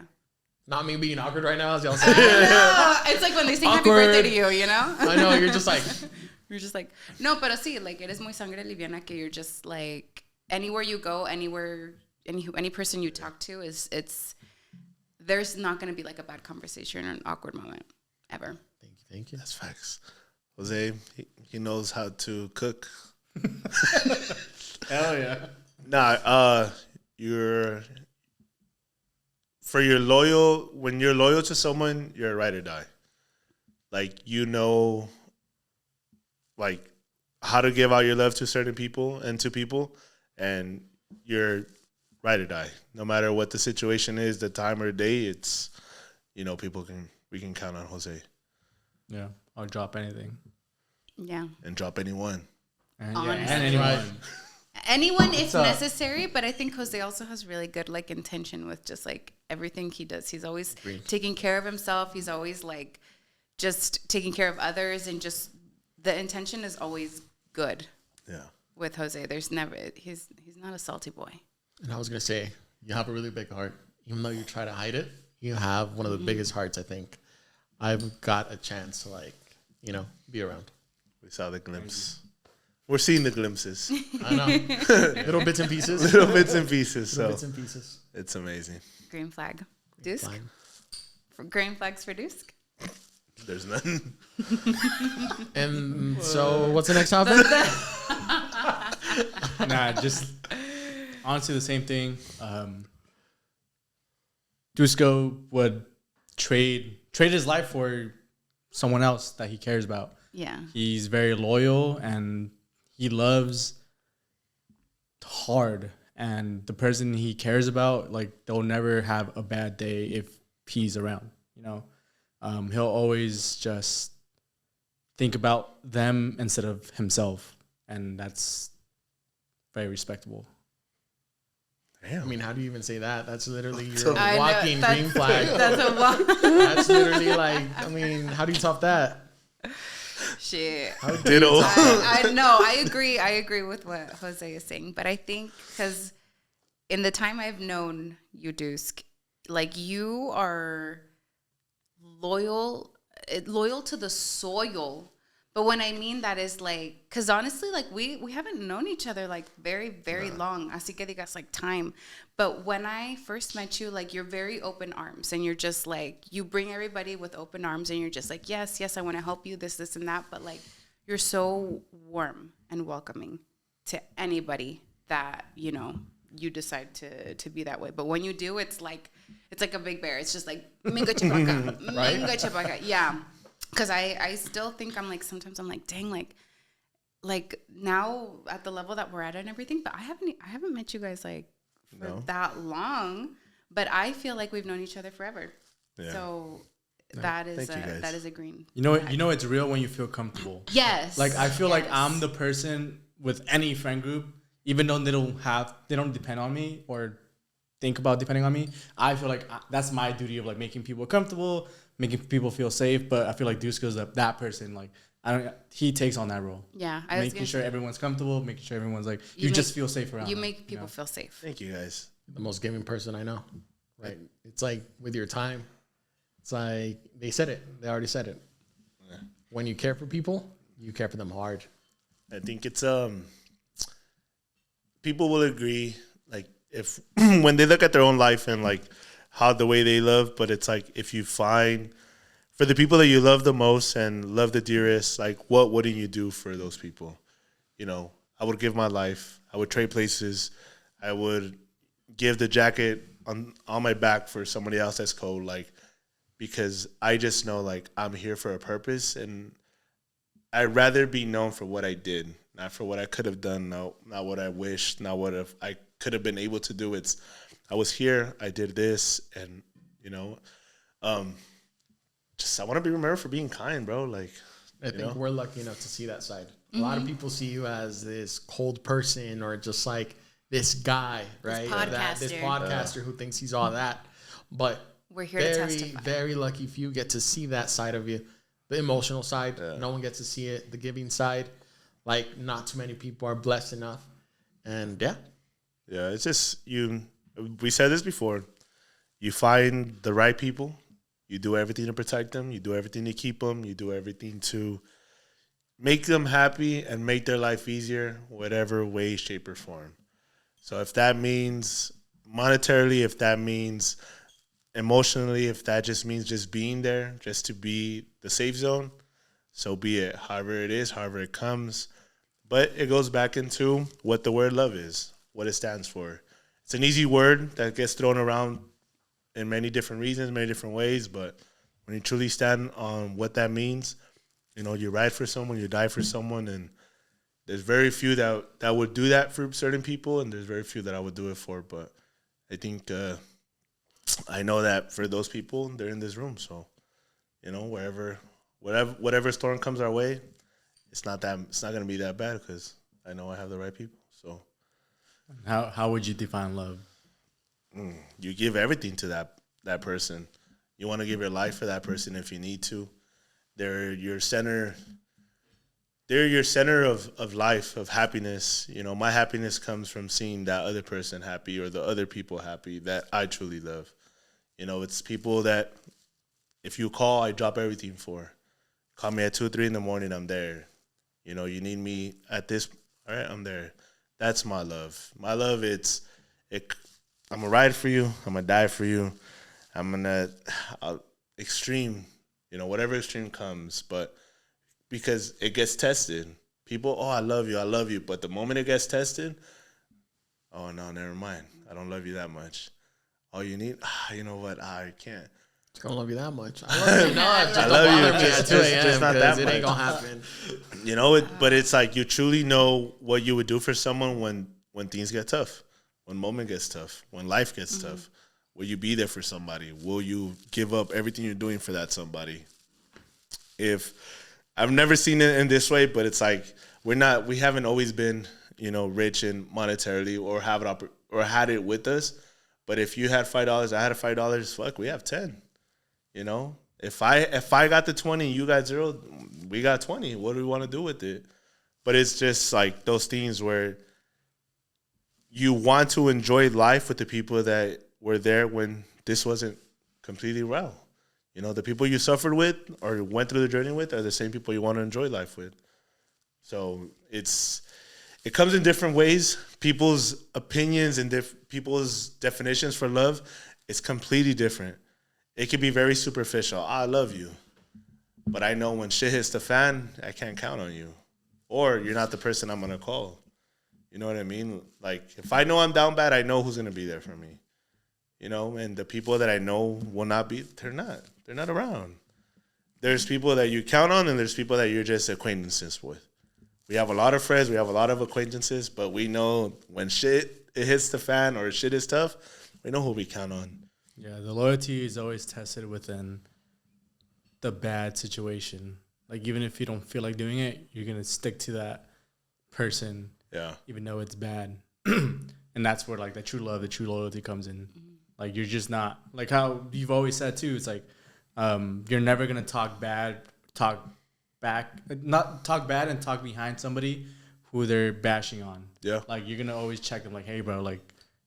Not me being awkward right now, as y'all say. No, it's like when they sing happy Awkward. birthday to you, you know? I know, you're just like, You're just like, no, pero sí, like it is muy sangre liviana que you're just like, anywhere you go, anywhere, any person you talk to there's not going to be like a bad conversation or an awkward moment ever. thank you. That's facts. Jose, he knows how to cook. Hell yeah. Nah, when you're loyal to someone, you're a ride or die. Like, like how to give out your love to certain people and to people, and you're ride or die. No matter what the situation is, the time or day, it's, we can count on Jose. Yeah, I'll drop anything. Yeah. And drop anyone. And, Honestly. and anyone. Anyone if up? necessary, but I think Jose also has really good like intention with just like everything he does. He's always taking care of himself. He's always like just taking care of others, and just the intention is always good. Yeah. With Jose, there's never he's not a salty boy. And I was going to say, you have a really big heart. Even though you try to hide it, you have one of the biggest hearts, I think. I've got a chance to be around. We saw the glimpse. We're seeing the glimpses. I know. Little bits and pieces. Little bits and pieces. Little So bits and pieces. it's amazing. Green flag. Dusk? Fine. Green flags for Dusk? There's none. And so, what's the next topic? Nah, just honestly the same thing. Dusko would trade his life for someone else that he cares about. Yeah. He's very loyal and he loves hard. And the person he cares about, like, they'll never have a bad day if he's around, He'll always just think about them instead of himself. And that's very respectable. Damn. I mean, how do you even say that? That's literally I your know, walking green flag. That's a walk. That's literally like, I mean, how do you top that? Shit. Ditto. I agree with what Jose is saying, but I think because in the time I've known you, Dusk, like you are loyal to the soil. But when I mean that is like, because honestly, like we haven't known each other like very, very long. Así que digas like time. But when I first met you, like you're very open arms and you're just like, you bring everybody with open arms and you're just like, yes, I want to help you, this, and that. But like, you're so warm and welcoming to anybody that, you know, you decide to be that way. But when you do, it's like a big bear. It's just like, mingo chipaca, mingo chipaca. Yeah. Because I still think sometimes I'm like, dang, like now at the level that we're at and everything, but I haven't met you guys like for that long, but I feel like we've known each other forever. Yeah. So that is a green. You know it's real when you feel comfortable. Yes. Like I feel like I'm the person with any friend group, even though they don't depend on me or think about depending on me. I feel like that's my duty of like making people comfortable, making people feel safe. But I feel like Dusko's that person. Like he takes on that role. Yeah, making sure everyone's comfortable, making sure everyone's like you just feel safe around. You make people feel safe. Thank you guys. The most giving person I know. Right? It's like with your time. It's like they said it. They already said it. Yeah. When you care for people, you care for them hard. I think it's people will agree. Like if when they look at their own life and like how the way they love, but it's like if you find for the people that you love the most and love the dearest, like what wouldn't you do for those people? You know, I would give my life. I would trade places. I would give the jacket on my back for somebody else that's cold, like because I just know like I'm here for a purpose and I'd rather be known for what I did, not for what I could have done, not what I wished, not what I could have been able to do. It's I was here, I did this, and you know, just I want to be remembered for being kind, bro. Like I think we're lucky enough to see that side. Mm-hmm. A lot of people see you as this cold person or just like this guy, right? This podcaster who thinks he's all that. But we're here to testify. Very lucky few get to see that side of you. The emotional side, no one gets to see it. The giving side, like not too many people are blessed enough. And yeah, it's just we said this before. You find the right people. You do everything to protect them. You do everything to keep them. You do everything to make them happy and make their life easier, whatever way, shape, or form. So if that means monetarily, if that means emotionally, if that just means just being there, just to be the safe zone, so be it. However it is, however it comes. But it goes back into what the word love is, what it stands for. It's an easy word that gets thrown around in many different reasons, many different ways. But when you truly stand on what that means, you know, you ride for someone, you die for someone. And there's very few that would do that for certain people. And there's very few that I would do it for. But I think I know that for those people, they're in this room. So, you know, whatever storm comes our way, it's not going to be that bad because I know I have the right people. So, how would you define love? You give everything to that person. You want to give your life for that person if you need to. They're your center. They're your center of life, of happiness. You know, my happiness comes from seeing that other person happy or the other people happy that I truly love. You know, it's people that if you call, I drop everything for. Call me at 2 or 3 in the morning, I'm there. You know, you need me at this, all right, I'm there. That's my love. My love, I'm going to ride for you. I'm going to die for you. I'm going to extreme, you know, whatever extreme comes. But because it gets tested. People, I love you. But the moment it gets tested, oh, no, never mind. I don't love you that much. Oh, you need, you know what? I can't. I don't love you that much. I love you. No, I love you. Just not that much. It ain't going to happen. You know, but it's like you truly know what you would do for someone when things get tough. When moment gets tough, when life gets tough, will you be there for somebody? Will you give up everything you're doing for that somebody? If I've never seen it in this way, but it's like we haven't always been, you know, rich and monetarily or had it with us. But if you had $5, I had $5, fuck, we have 10. You know, If I got the 20 and you got 0, we got 20. What do we want to do with it? But it's just like those things where you want to enjoy life with the people that were there when this wasn't completely well. You know, the people you suffered with or went through the journey with are the same people you want to enjoy life with. So it comes in different ways. People's opinions and people's definitions for love is completely different. It can be very superficial. I love you. But I know when shit hits the fan, I can't count on you. Or you're not the person I'm going to call. You know what I mean? Like, if I know I'm down bad, I know who's going to be there for me. You know, and the people that I know will not be, they're not around. There's people that you count on and there's people that you're just acquaintances with. We have a lot of friends, we have a lot of acquaintances, but we know when it hits the fan or shit is tough, we know who we count on. Yeah, the loyalty is always tested within the bad situation. Like, even if you don't feel like doing it, you're going to stick to that person, even though it's bad. And that's where, like, the true love, the true loyalty comes in. Like, you're just not, like how you've always said, too, it's like you're never going to talk bad and talk behind somebody who they're bashing on. Yeah. Like, you're going to always check them, like, hey, bro, like,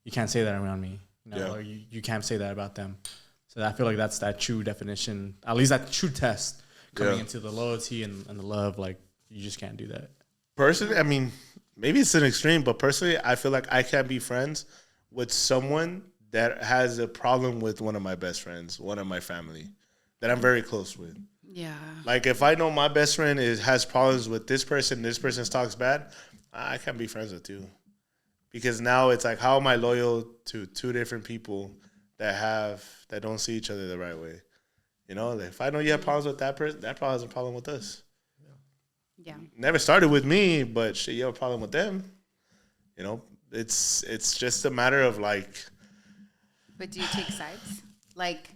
you can't say that around me. You know, or you can't say that about them. So I feel like that's that true definition, at least that true test coming into the loyalty and the love. Like, you just can't do that. Personally, I mean, maybe it's an extreme, but personally, I feel like I can't be friends with someone that has a problem with one of my best friends, one of my family, that I'm very close with. Yeah. Like, if I know my best friend has problems with this person talks bad, I can't be friends with you. Because now it's like, how am I loyal to two different people that don't see each other the right way? You know, if I know you have problems with that person, that probably has a problem with us. Yeah. Never started with me, but shit, you have a problem with them. You know, it's just a matter of like. But do you take sides? Like,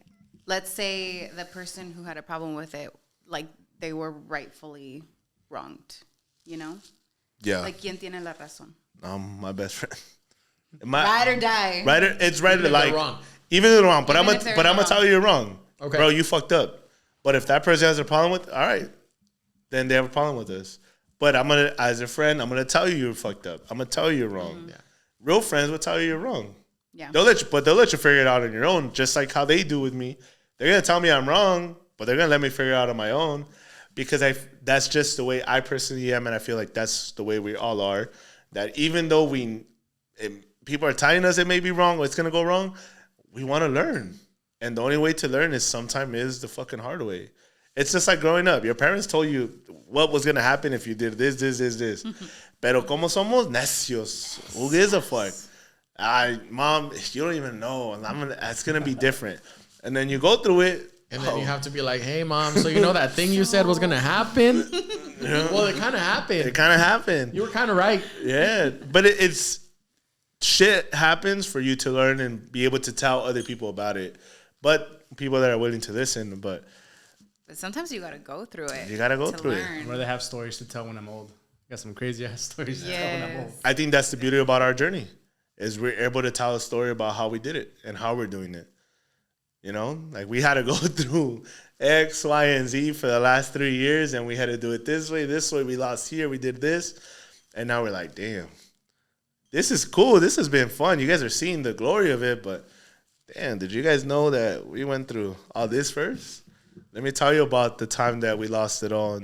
let's say the person who had a problem with it, like, they were rightfully wronged, you know? Yeah. Like, ¿quién tiene la razón? My best friend. Ride or die. It's right. Even like, wrong. Even if they're wrong. But I'm gonna tell you you're wrong. Okay. Bro, you fucked up. But if that person has a problem with, all right, then they have a problem with us. But as a friend, I'm gonna tell you you're fucked up. I'm gonna tell you you're wrong. Mm-hmm. Yeah. Real friends will tell you you're wrong. Yeah. They'll let you figure it out on your own, just like how they do with me. They're gonna tell me I'm wrong, but they're gonna let me figure it out on my own, because that's just the way I personally am, and I feel like that's the way we all are. That even though people are telling us it may be wrong or it's gonna go wrong, we want to learn, and the only way to learn is sometimes the fucking hard way. It's just like growing up. Your parents told you what was gonna happen if you did this. Pero como somos necios, who gives a fuck? Mom, you don't even know. It's gonna be different, and then you go through it. And then you have to be like, hey, Mom, so you know that thing you said was going to happen? Yeah. Well, it kind of happened. It kind of happened. You were kind of right. Yeah. But it's shit happens for you to learn and be able to tell other people about it. But people that are willing to listen. But sometimes you got to go through it. You got to go through it. I'd rather have stories to tell when I'm old. I got some crazy-ass stories to tell when I'm old. I think that's the beauty about our journey, is we're able to tell a story about how we did it and how we're doing it. You know, like, we had to go through X, Y, and Z for the last 3 years, and we had to do it this way. We lost here, we did this. And now we're like, damn, this is cool. This has been fun. You guys are seeing the glory of it, but damn, did you guys know that we went through all this first? Let me tell you about the time that we lost it all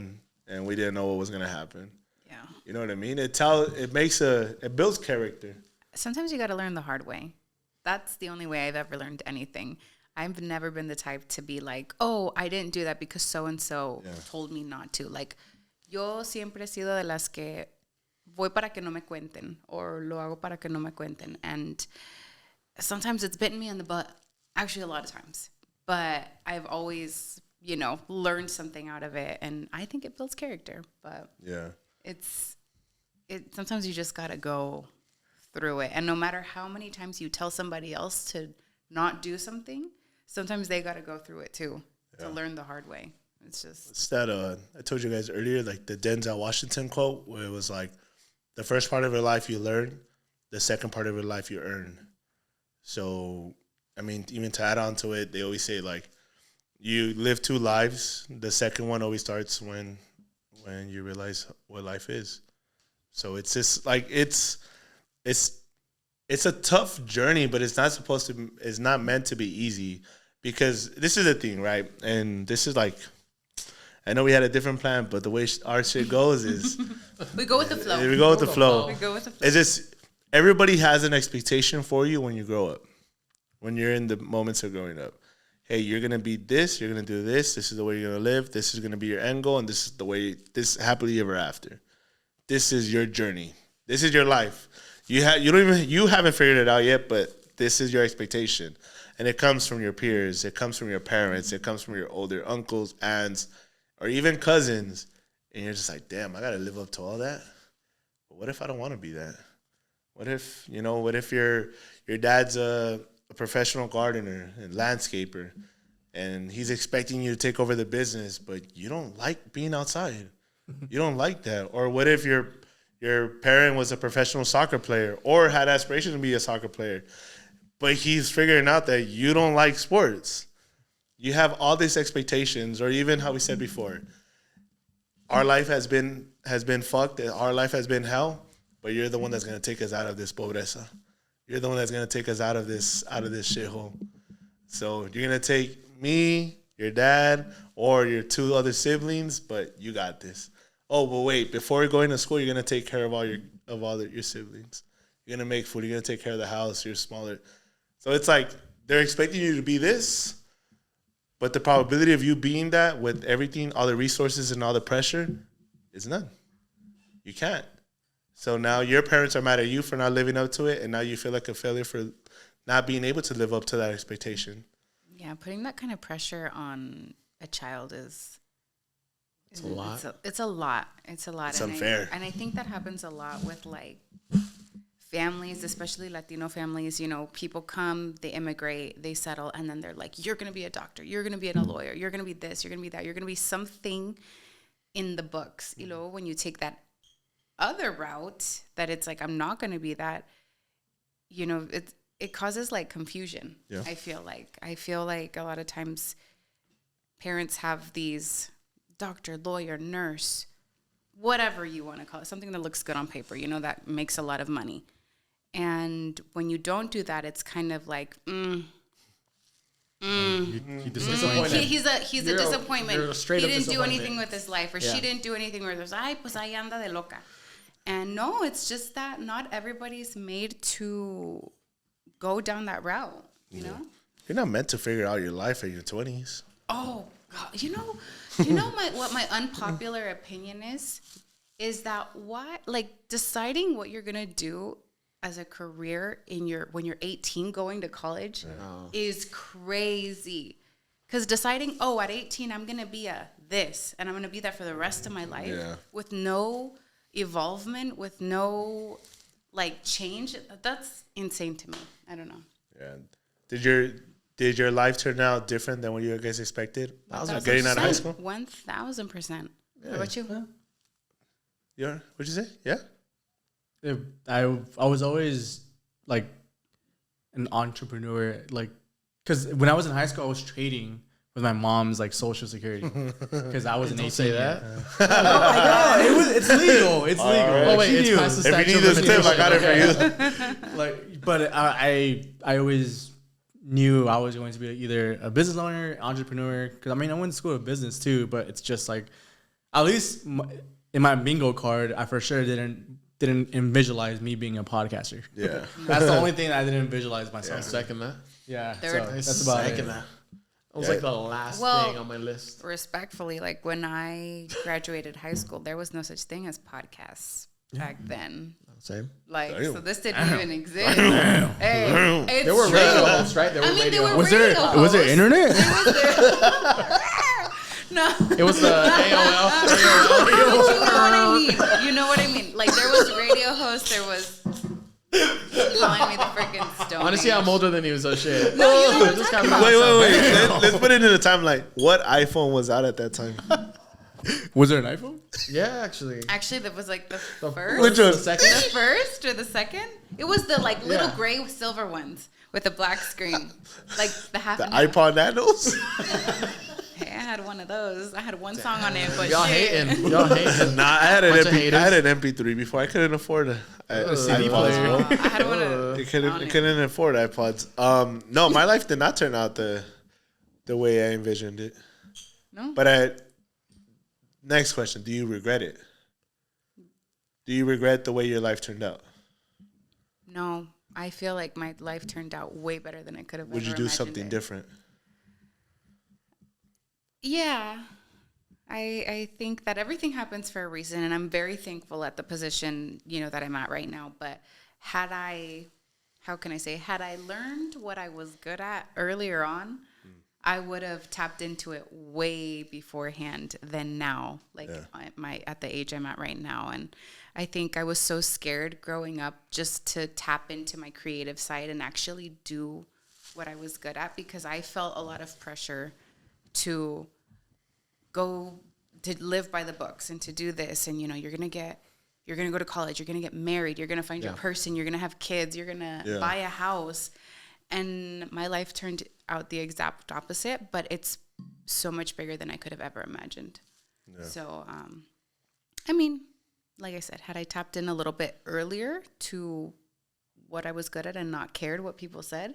and we didn't know what was going to happen. Yeah. You know what I mean? It builds character. Sometimes you got to learn the hard way. That's the only way I've ever learned anything. I've never been the type to be like, oh, I didn't do that because so-and-so told me not to. Like, yo siempre he sido de las que voy para que no me cuenten, or lo hago para que no me cuenten. And sometimes it's bitten me in the butt, actually a lot of times. But I've always, learned something out of it. And I think it builds character. But sometimes you just got to go through it. And no matter how many times you tell somebody else to not do something, sometimes they got to go through it too to learn the hard way. It's that I told you guys earlier, like the Denzel Washington quote, where it was like, the first part of your life you learn, the second part of your life you earn. So, I mean, even to add on to it, they always say, like, you live 2 lives. The second one always starts when you realize what life is. So it's just like it's a tough journey, but it's not meant to be easy, because this is the thing, right? And this is like, I know we had a different plan, but the way our shit goes is we go with the flow. We go with the flow. We go with the flow. It's just everybody has an expectation for you when you grow up, when you're in the moments of growing up. Hey, you're gonna be this. You're gonna do this. This is the way you're gonna live. This is gonna be your end goal, and this is the way. This happily ever after. This is your journey. This is your life. You haven't figured it out yet, but this is your expectation, and it comes from your peers. It comes from your parents. It comes from your older uncles, aunts, or even cousins, and you're just like, damn, I gotta live up to all that. But what if I don't want to be that? What if your dad's a professional gardener and landscaper, and he's expecting you to take over the business, but you don't like being outside. You don't like that. Or what if your parent was a professional soccer player or had aspirations to be a soccer player, but he's figuring out that you don't like sports. You have all these expectations, or even how we said before, our life has been fucked. Our life has been hell, but you're the one that's going to take us out of this pobreza. You're the one that's going to take us out of this shithole. So you're going to take me, your dad, or your 2 other siblings, but you got this. Oh, but wait, before going to school, you're going to take care of all your siblings. You're going to make food. You're going to take care of the house. You're smaller. So it's like they're expecting you to be this, but the probability of you being that with everything, all the resources and all the pressure, is none. You can't. So now your parents are mad at you for not living up to it, and now you feel like a failure for not being able to live up to that expectation. Yeah, putting that kind of pressure on a child is... It's a lot. It's a lot. It's a lot. It's unfair. And I think that happens a lot with, like, families, especially Latino families. You know, people come, they immigrate, they settle, and then they're like, you're going to be a doctor, you're going to be a lawyer, you're going to be this, you're going to be that, you're going to be something in the books. You know, when you take that other route, that it's like, I'm not going to be that, you know, it causes, like, confusion. Yeah. I feel like a lot of times parents have these doctor, lawyer, nurse, whatever you want to call it, something that looks good on paper, you know, that makes a lot of money. And when you don't do that, it's kind of like, You he's a disappointment. He didn't do anything with his life, or she didn't do anything where there's, ay, pues ahí anda de loca. And no, it's just that not everybody's made to go down that route, you know? You're not meant to figure out your life in your 20s. Oh, God. You know what my unpopular opinion is that deciding what you're going to do as a career when you're 18 going to college is crazy. Because deciding, at 18, I'm going to be a this, and I'm going to be that for the rest of my life with no evolvement, with no, like, change, that's insane to me. I don't know. Yeah. Did your life turn out different than what you guys expected? Getting out of high school? 1,000%. What about you? What'd you say? Yeah? I was always, like, an entrepreneur, like, because when I was in high school, I was trading with my mom's, like, social security, because I was an 18. Say that. Oh my God, it's legal. It's legal. Right. Oh wait, it's past the if you statute need of this tip, I got it limitation. for you. Like, but I always knew I was going to be either a business owner, entrepreneur. Because I mean, I went to school of business too, but it's just like, at least in my bingo card, I for sure didn't visualize me being a podcaster. Yeah, that's the only thing I didn't visualize myself. I second that. Yeah, Third. so that's about it. That. It was like the last thing on my list. Respectfully, like when I graduated high school, there was no such thing as podcasts back then. Same. Like, Damn. so this didn't even exist. Hey, it's There were true. radio hosts, right? There were there radio were hosts. radio hosts. Was there internet? No. It was the AOL. You know what I mean? Like, there was radio hosts, there was calling me the freaking stone. Honestly, I'm older than you, so shit. No, you know what I'm talking about. Wait. Let's put it in the timeline. What iPhone was out at that time? Was there an iPhone? Yeah, actually. Actually, that was like the first. Which one? The second? The first or the second? It was the like little Yeah. gray silver ones with a black screen, like the half. The and half. iPod Nanos? had one of those. I had one song on it, but y'all shit. hating. Y'all hating. Nah, I had an Bunch of MP. I had haters. an MP3 before. I couldn't afford a CD player. player. I had one of I couldn't afford iPods. No, my life did not turn out the way I envisioned it. No. But next question: do you regret it? Do you regret the way your life turned out? No, I feel like my life turned out way better than I could have. Would you do something different? Yeah. I think that everything happens for a reason, and I'm very thankful at the position, that I'm at right now. But had I learned what I was good at earlier on, I would have tapped into it way beforehand than now, at the age I'm at right now. And I think I was so scared growing up just to tap into my creative side and actually do what I was good at, because I felt a lot of pressure to live by the books and to do this. And, you're going to go to college, you're going to get married, you're going to find your person, you're going to have kids, you're going to buy a house. And my life turned out the exact opposite, but it's so much bigger than I could have ever imagined. Yeah. So, like I said, had I tapped in a little bit earlier to what I was good at and not cared what people said,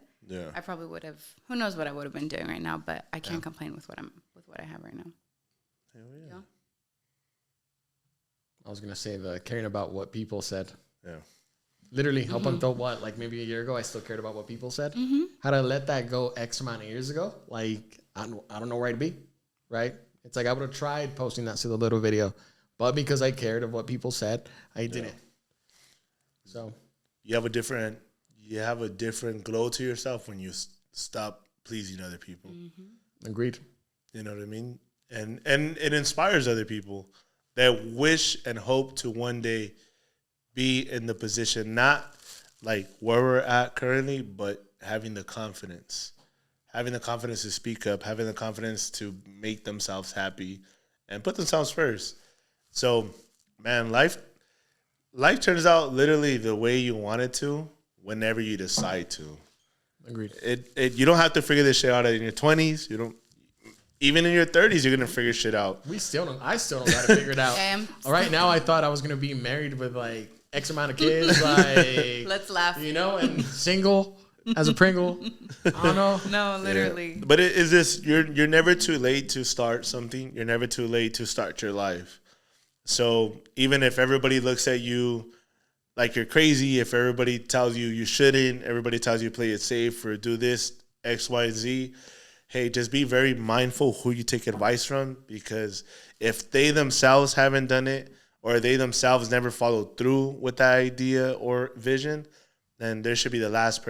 I probably would have, who knows what I would have been doing right now, but I can't complain with what I have right now. Hell yeah. I was going to say the caring about what people said. Yeah. Literally, up until maybe a year ago, I still cared about what people said. Mm-hmm. Had I let that go X amount of years ago, I don't know where I'd be, right? It's like I would have tried posting that silly little video, but because I cared of what people said, I didn't. So you have a different glow to yourself when you stop pleasing other people. Mm-hmm. Agreed. You know what I mean? And it inspires other people that wish and hope to one day be in the position, not like where we're at currently, but having the confidence to speak up, having the confidence to make themselves happy and put themselves first. So, man, life turns out literally the way you want it to whenever you decide to. Agreed. You don't have to figure this shit out in your 20s. You don't. Even in your 30s, you're going to figure shit out. I still don't got to figure it out. Right now, I thought I was going to be married with X amount of kids. Let's laugh. And single as a Pringle. I don't know. No, literally. Yeah. But is this, you're never too late to start something. You're never too late to start your life. So even if everybody looks at you like you're crazy, if everybody tells you you shouldn't, everybody tells you play it safe or do this, X, Y, Z, hey, just be very mindful who you take advice from, because if they themselves haven't done it or they themselves never followed through with that idea or vision, then there should be the last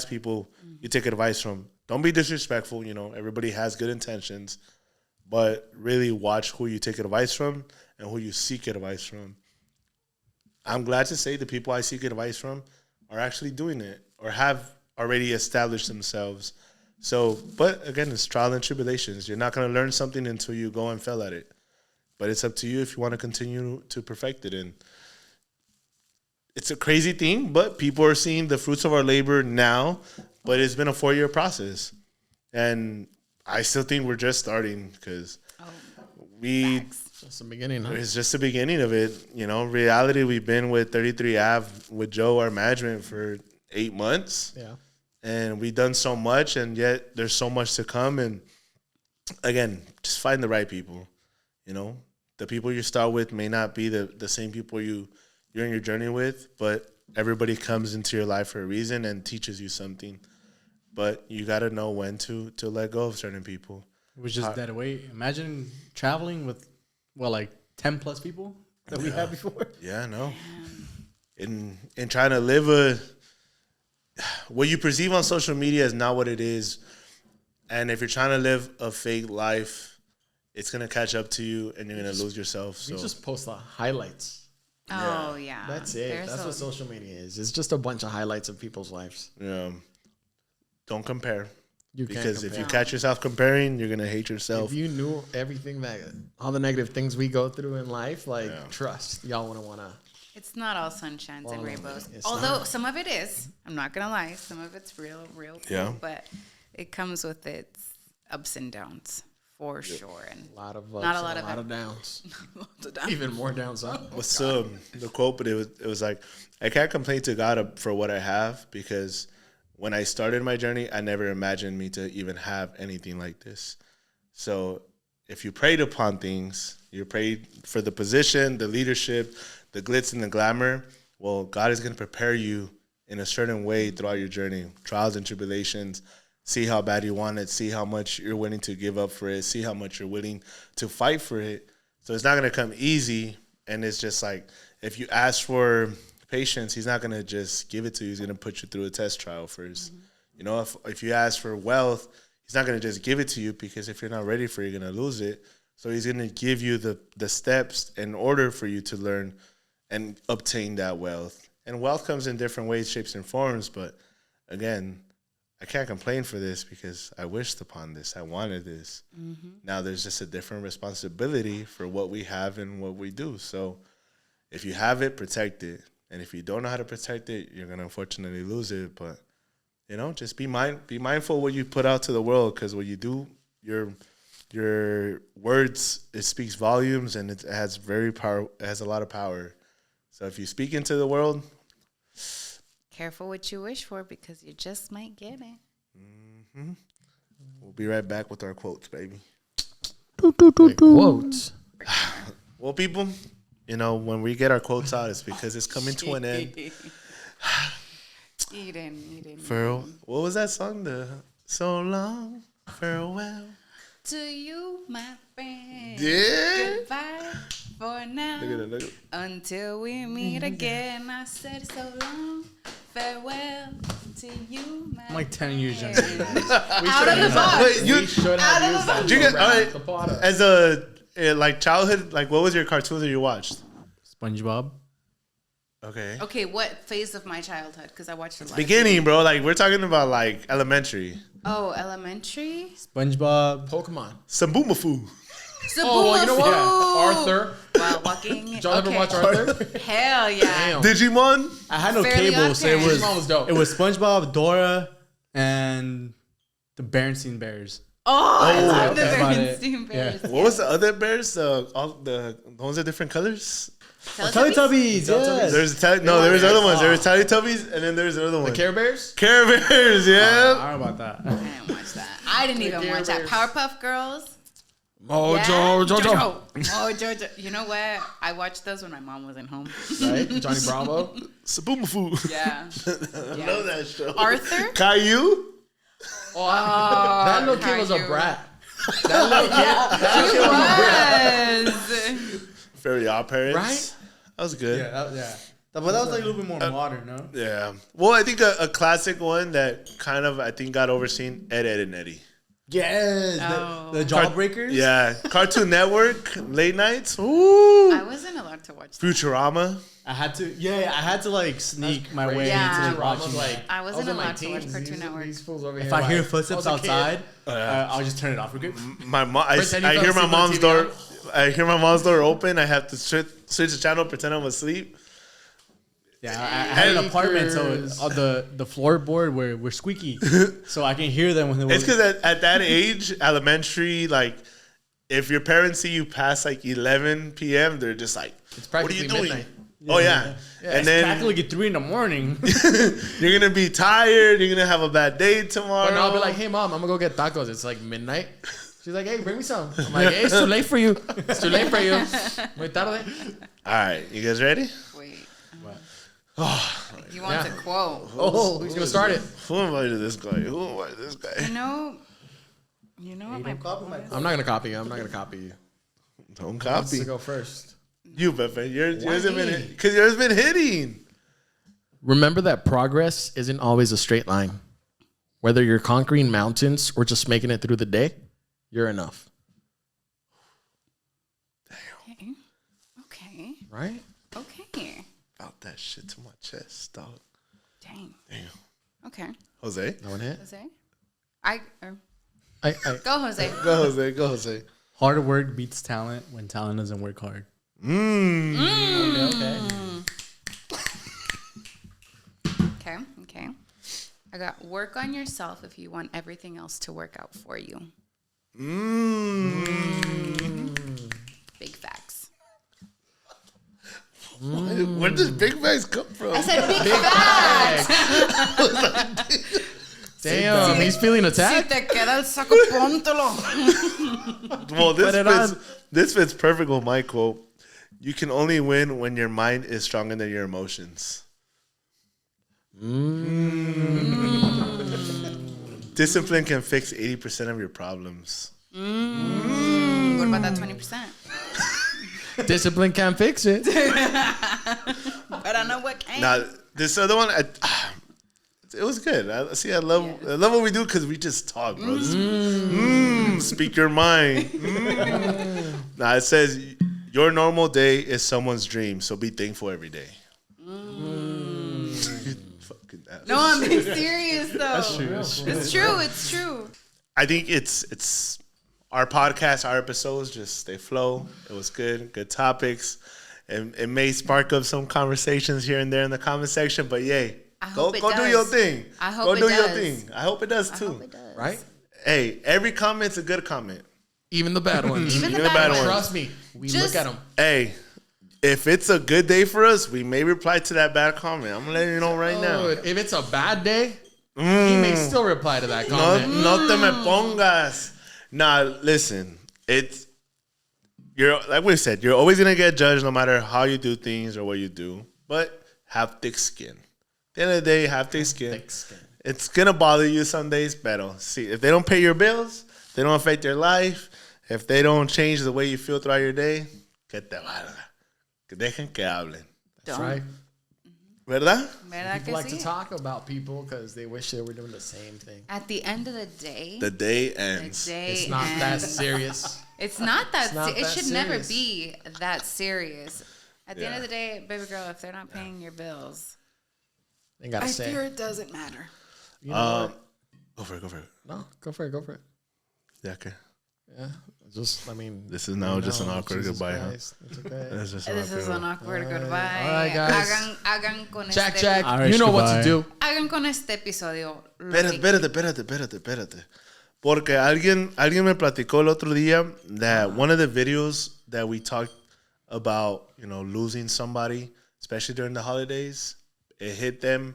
people you take advice from. Don't be disrespectful. Everybody has good intentions, but really watch who you take advice from and who you seek advice from. I'm glad to say the people I seek advice from are actually doing it or have already established themselves. So, but again, it's trial and tribulations. You're not going to learn something until you go and fail at it. But it's up to you if you want to continue to perfect it. And it's a crazy thing, but people are seeing the fruits of our labor now. But it's been a 4-year process. And I still think we're just starting, because It's just the beginning, huh? It's just the beginning of it. Reality, we've been with 33 Ave with Joe, our management, for 8 months. Yeah. And we've done so much, and yet there's so much to come. And again, just find the right people. The people you start with may not be the same people you're in your journey with, but everybody comes into your life for a reason and teaches you something. But you got to know when to let go of certain people. It was just that way. Imagine traveling with, 10 plus people that we had before. Yeah, no. In trying to live what you perceive on social media is not what it is. And if you're trying to live a fake life, it's going to catch up to you and you're going to lose yourself. So we just post the highlights. Oh, yeah. That's it. That's what social media is. It's just a bunch of highlights of people's lives. Yeah. Don't compare. Because if you compare. catch yourself comparing, you're going to hate yourself. If you knew everything all the negative things we go through in life, trust, y'all wouldn't want to. It's not all sunshines and rainbows. Although some of it is. I'm not going to lie. Some of it's real cool. Yeah. But it comes with its ups and downs, for sure. And A lot of not a ups lot and of of downs. Even more downs. Huh? What's the quote? But it was like, I can't complain to God for what I have, because when I started my journey, I never imagined me to even have anything like this. So if you prayed upon things, you prayed for the position, the leadership, the glitz and the glamour, well, God is going to prepare you in a certain way throughout your journey, trials and tribulations. See how bad you want it. See how much you're willing to give up for it. See how much you're willing to fight for it. So it's not going to come easy. And it's just like, if you ask for patience, he's not going to just give it to you. He's going to put you through a test trial first. Mm-hmm. You know, if you ask for wealth, he's not going to just give it to you, because if you're not ready for it, you're going to lose it. So he's going to give you the steps in order for you to learn and obtain that wealth. And wealth comes in different ways, shapes, and forms. But again, I can't complain for this, because I wished upon this. I wanted this. Mm-hmm. Now there's just a different responsibility for what we have and what we do. So if you have it, protect it. And if you don't know how to protect it, you're going to unfortunately lose it. But, you know, just be mindful what you put out to the world, because what you do, your words, it speaks volumes, and it has a lot of power. So if you speak into the world, careful what you wish for, because you just might get it. Mm-hmm. We'll be right back with our quotes, baby. Quotes. Well, people, you know, when we get our quotes out, it's because it's coming to an end. Eden. What was that song? The So Long, Farewell. To you, my friend. Yeah. Goodbye for now. Look at it. Until we meet again. I said so long. Farewell to you, my I'm like 10 years friend. younger. Out of the box. Wait, We should have used that. Did you get, all right, the pot. as a like childhood, like what was your cartoon that you watched? SpongeBob. Okay, what phase of my childhood? Because I watched a lot. Beginning, bro. Like we're talking about like elementary. Oh, elementary. SpongeBob. Pokemon. Samboomafoo. Oh, well, you know what? Arthur. While walking. Did y'all ever watch Arthur? Hell yeah. Damn. Digimon. I had no Fairly cable, Odd so it Parents. Digimon was dope. was SpongeBob, Dora, and the Berenstain Bears. Oh, I love the that's about it. Berenstain Bears. What was the other bears? All the ones are different colors. Teletubbies, yes. There's there was other ones. There was Teletubbies, and then there's the other one. The Care Bears? Care Bears, yeah. I don't know about that. I didn't watch that. I didn't even Care watch that. Bears. Powerpuff Girls. Oh, Yeah. Jojo. Oh, Jojo. You know what? I watched those when my mom wasn't home. Right? Johnny Bravo. Samboomafoo. Yeah. I love that show. Arthur? Caillou. Oh, that little kid was a Caillou. brat. That little kid. Was. Fairly Odd Parents. Right? That was good. Yeah. But that was like a little bit more modern, no? Yeah. Well, I think a classic one that kind of, I think, got overseen, Ed, and Eddie. Yes. Oh. The Jawbreakers? Yeah. Cartoon Network, late nights. Ooh. I wasn't allowed to watch that. Futurama. I had to like sneak my way Yeah. into like watching like, that. I wasn't in my allowed to watch teens. Cartoon Network. These fools over If here, I hear like, footsteps I was a kid. outside, I'll just turn it off. We're good. My mom. Pretend I you hear fell my asleep on mom's TV door. I hear my mom's door open. I have to switch the channel, pretend I'm asleep. Yeah, I had an apartment, so the floorboard we're squeaky, so I can hear them when they. It's because at that age, elementary, like if your parents see you past like 11 p.m., they're just like, It's "What are practically you doing?" midnight. Oh yeah, and then practically at 3 a.m. you're gonna be tired. You're gonna have a bad day tomorrow. But I'll be like, hey, Mom, I'm going to go get tacos. It's like midnight. She's like, hey, bring me some. I'm like, hey, it's too late for you. It's too late for you. Muy tarde. All right, you guys ready? Wait. Oh, He wants a quote. Oh, who's going to start it? who invited this guy? You know what my quote is? I'm not going to copy you. I'm not going to copy you. Don't Who wants copy. to go first? You, Pepe. Yours have me? been because yours been hitting. Remember that progress isn't always a straight line. Whether you're conquering mountains or just making it through the day, you're enough. Okay. Right? Okay. Out that shit to my chest, dog. Dang. Damn. Okay. Jose. No one hit? Jose? I Go, Jose. Go, Jose. Go, Jose. Hard work beats talent when talent doesn't work hard. Okay. Okay. I got work on yourself if you want everything else to work out for you. Where does big bags come from? I said big bags. Damn, he's feeling Si attacked. te queda el saco, póntelo. Well, this fits perfect with my quote. You can only win when your mind is stronger than your emotions. Discipline can fix 80% of your problems. What about that 20%? Discipline can't fix it. But I know what can. Now, this other one, it was good. I love what we do because we just talk, bro. Speak your mind. Now, it says, your normal day is someone's dream, so be thankful every day. Fucking ass. No, I'm being serious though. That's true. It's true. It's true. I think it's our podcast, our episodes, just they flow. It was good topics. And it may spark up some conversations here and there in the comment section, but yay. Go do your thing. I hope go it do does. your thing. I hope it does too. I hope it does. Right? Hey, every comment's a good comment. Even the bad ones. Even the Even the bad bad ones. Trust me, we Just- look at them. Hey, if it's a good day for us, we may reply to that bad comment. I'm letting you know right now. If it's a bad day, he may still reply to that comment. No te me pongas. Nah, listen. You're like we said, you're always gonna get judged no matter how you do things or what you do. But have thick skin. At the end of the day, have thick skin. Thick skin. It's gonna bother you some days, but see, if they don't pay your bills, they don't affect your life, if they don't change the way you feel throughout your day, que te valga. Que dejen que hablen. That's right. ¿Verdad? ¿Verdad People que like sí? to talk about people because they wish they were doing the same thing. At the end of the day, The day ends. It's not that serious. It's not that. It's not it that should never serious. be that serious. At the end Yeah. of the day, baby girl, if they're not paying your bills, They gotta I say. fear it doesn't matter. You know what? Go for it. No, go for it. Yeah, okay. Yeah. Just, I mean. This is now just an awkward Jesus goodbye, Christ. It's okay. This is This is an awkward goodbye. All right, guys. Hagan con Jack, este, Jack, Irish you know what to goodbye. do. hagan con este episodio. lo que- Espérate. Porque alguien me platicó el otro día that one of the videos that we talked about, losing somebody, especially during the holidays, it hit them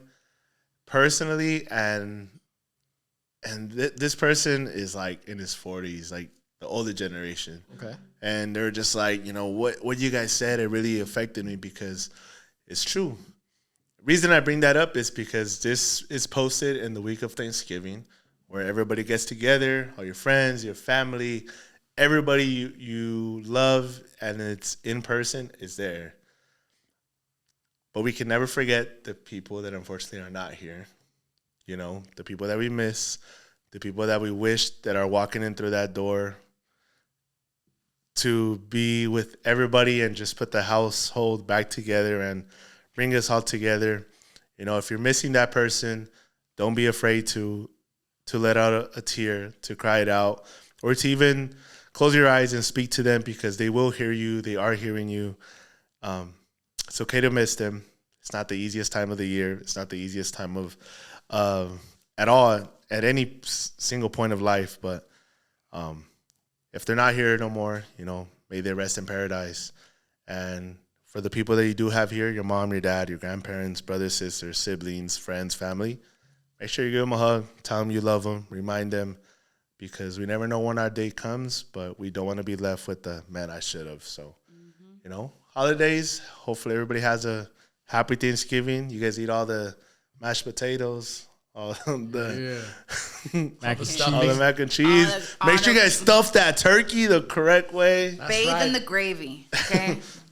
personally, and this person is like in his 40s, like the older generation. Okay. And they're just like, what you guys said, it really affected me because it's true. Reason I bring that up is because this is posted in the week of Thanksgiving, where everybody gets together, all your friends, your family, everybody you love, and it's in person, is there. But we can never forget the people that unfortunately are not here. The people that we miss, the people that we wish that are walking in through that door, to be with everybody and just put the household back together and bring us all together. If you're missing that person, don't be afraid to let out a tear, to cry it out, or to even close your eyes and speak to them, because they will hear you. They are hearing you. It's okay to miss them. It's not the easiest time of the year. It's not the easiest time of at all, at any single point of life. But if they're not here no more, may they rest in paradise. And for the people that you do have here, your mom, your dad, your grandparents, brothers, sisters, siblings, friends, family, make sure you give them a hug, tell them you love them, remind them, because we never know when our day comes, but we don't want to be left with the, man, I should have. So, holidays, hopefully everybody has a happy Thanksgiving. You guys eat all the mashed potatoes, all the Mac and cheese. all the mac and cheese. All Make sure you guys stuff that turkey the correct way. Bathe right. in the gravy, okay?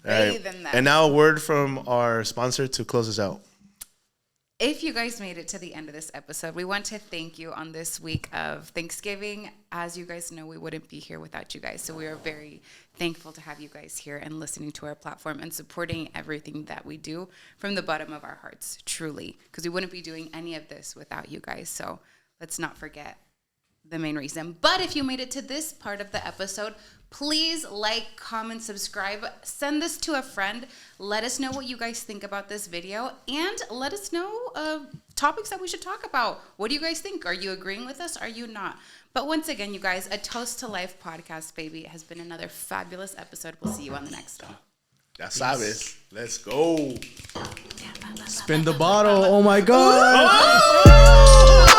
All right. Bathe in that. And now a word from our sponsor to close us out. If you guys made it to the end of this episode, we want to thank you on this week of Thanksgiving. As you guys know, we wouldn't be here without you guys. So we are very thankful to have you guys here and listening to our platform and supporting everything that we do from the bottom of our hearts, truly. Because we wouldn't be doing any of this without you guys. So let's not forget the main reason. But if you made it to this part of the episode, please like, comment, subscribe, send this to a friend. Let us know what you guys think about this video, and let us know topics that we should talk about. What do you guys think? Are you agreeing with us? Are you not? But once again, you guys, a Toast to Life podcast, baby. It has been another fabulous episode. We'll see you on the next one. Ya sabes. Let's go. Spin the bottle. Oh my God.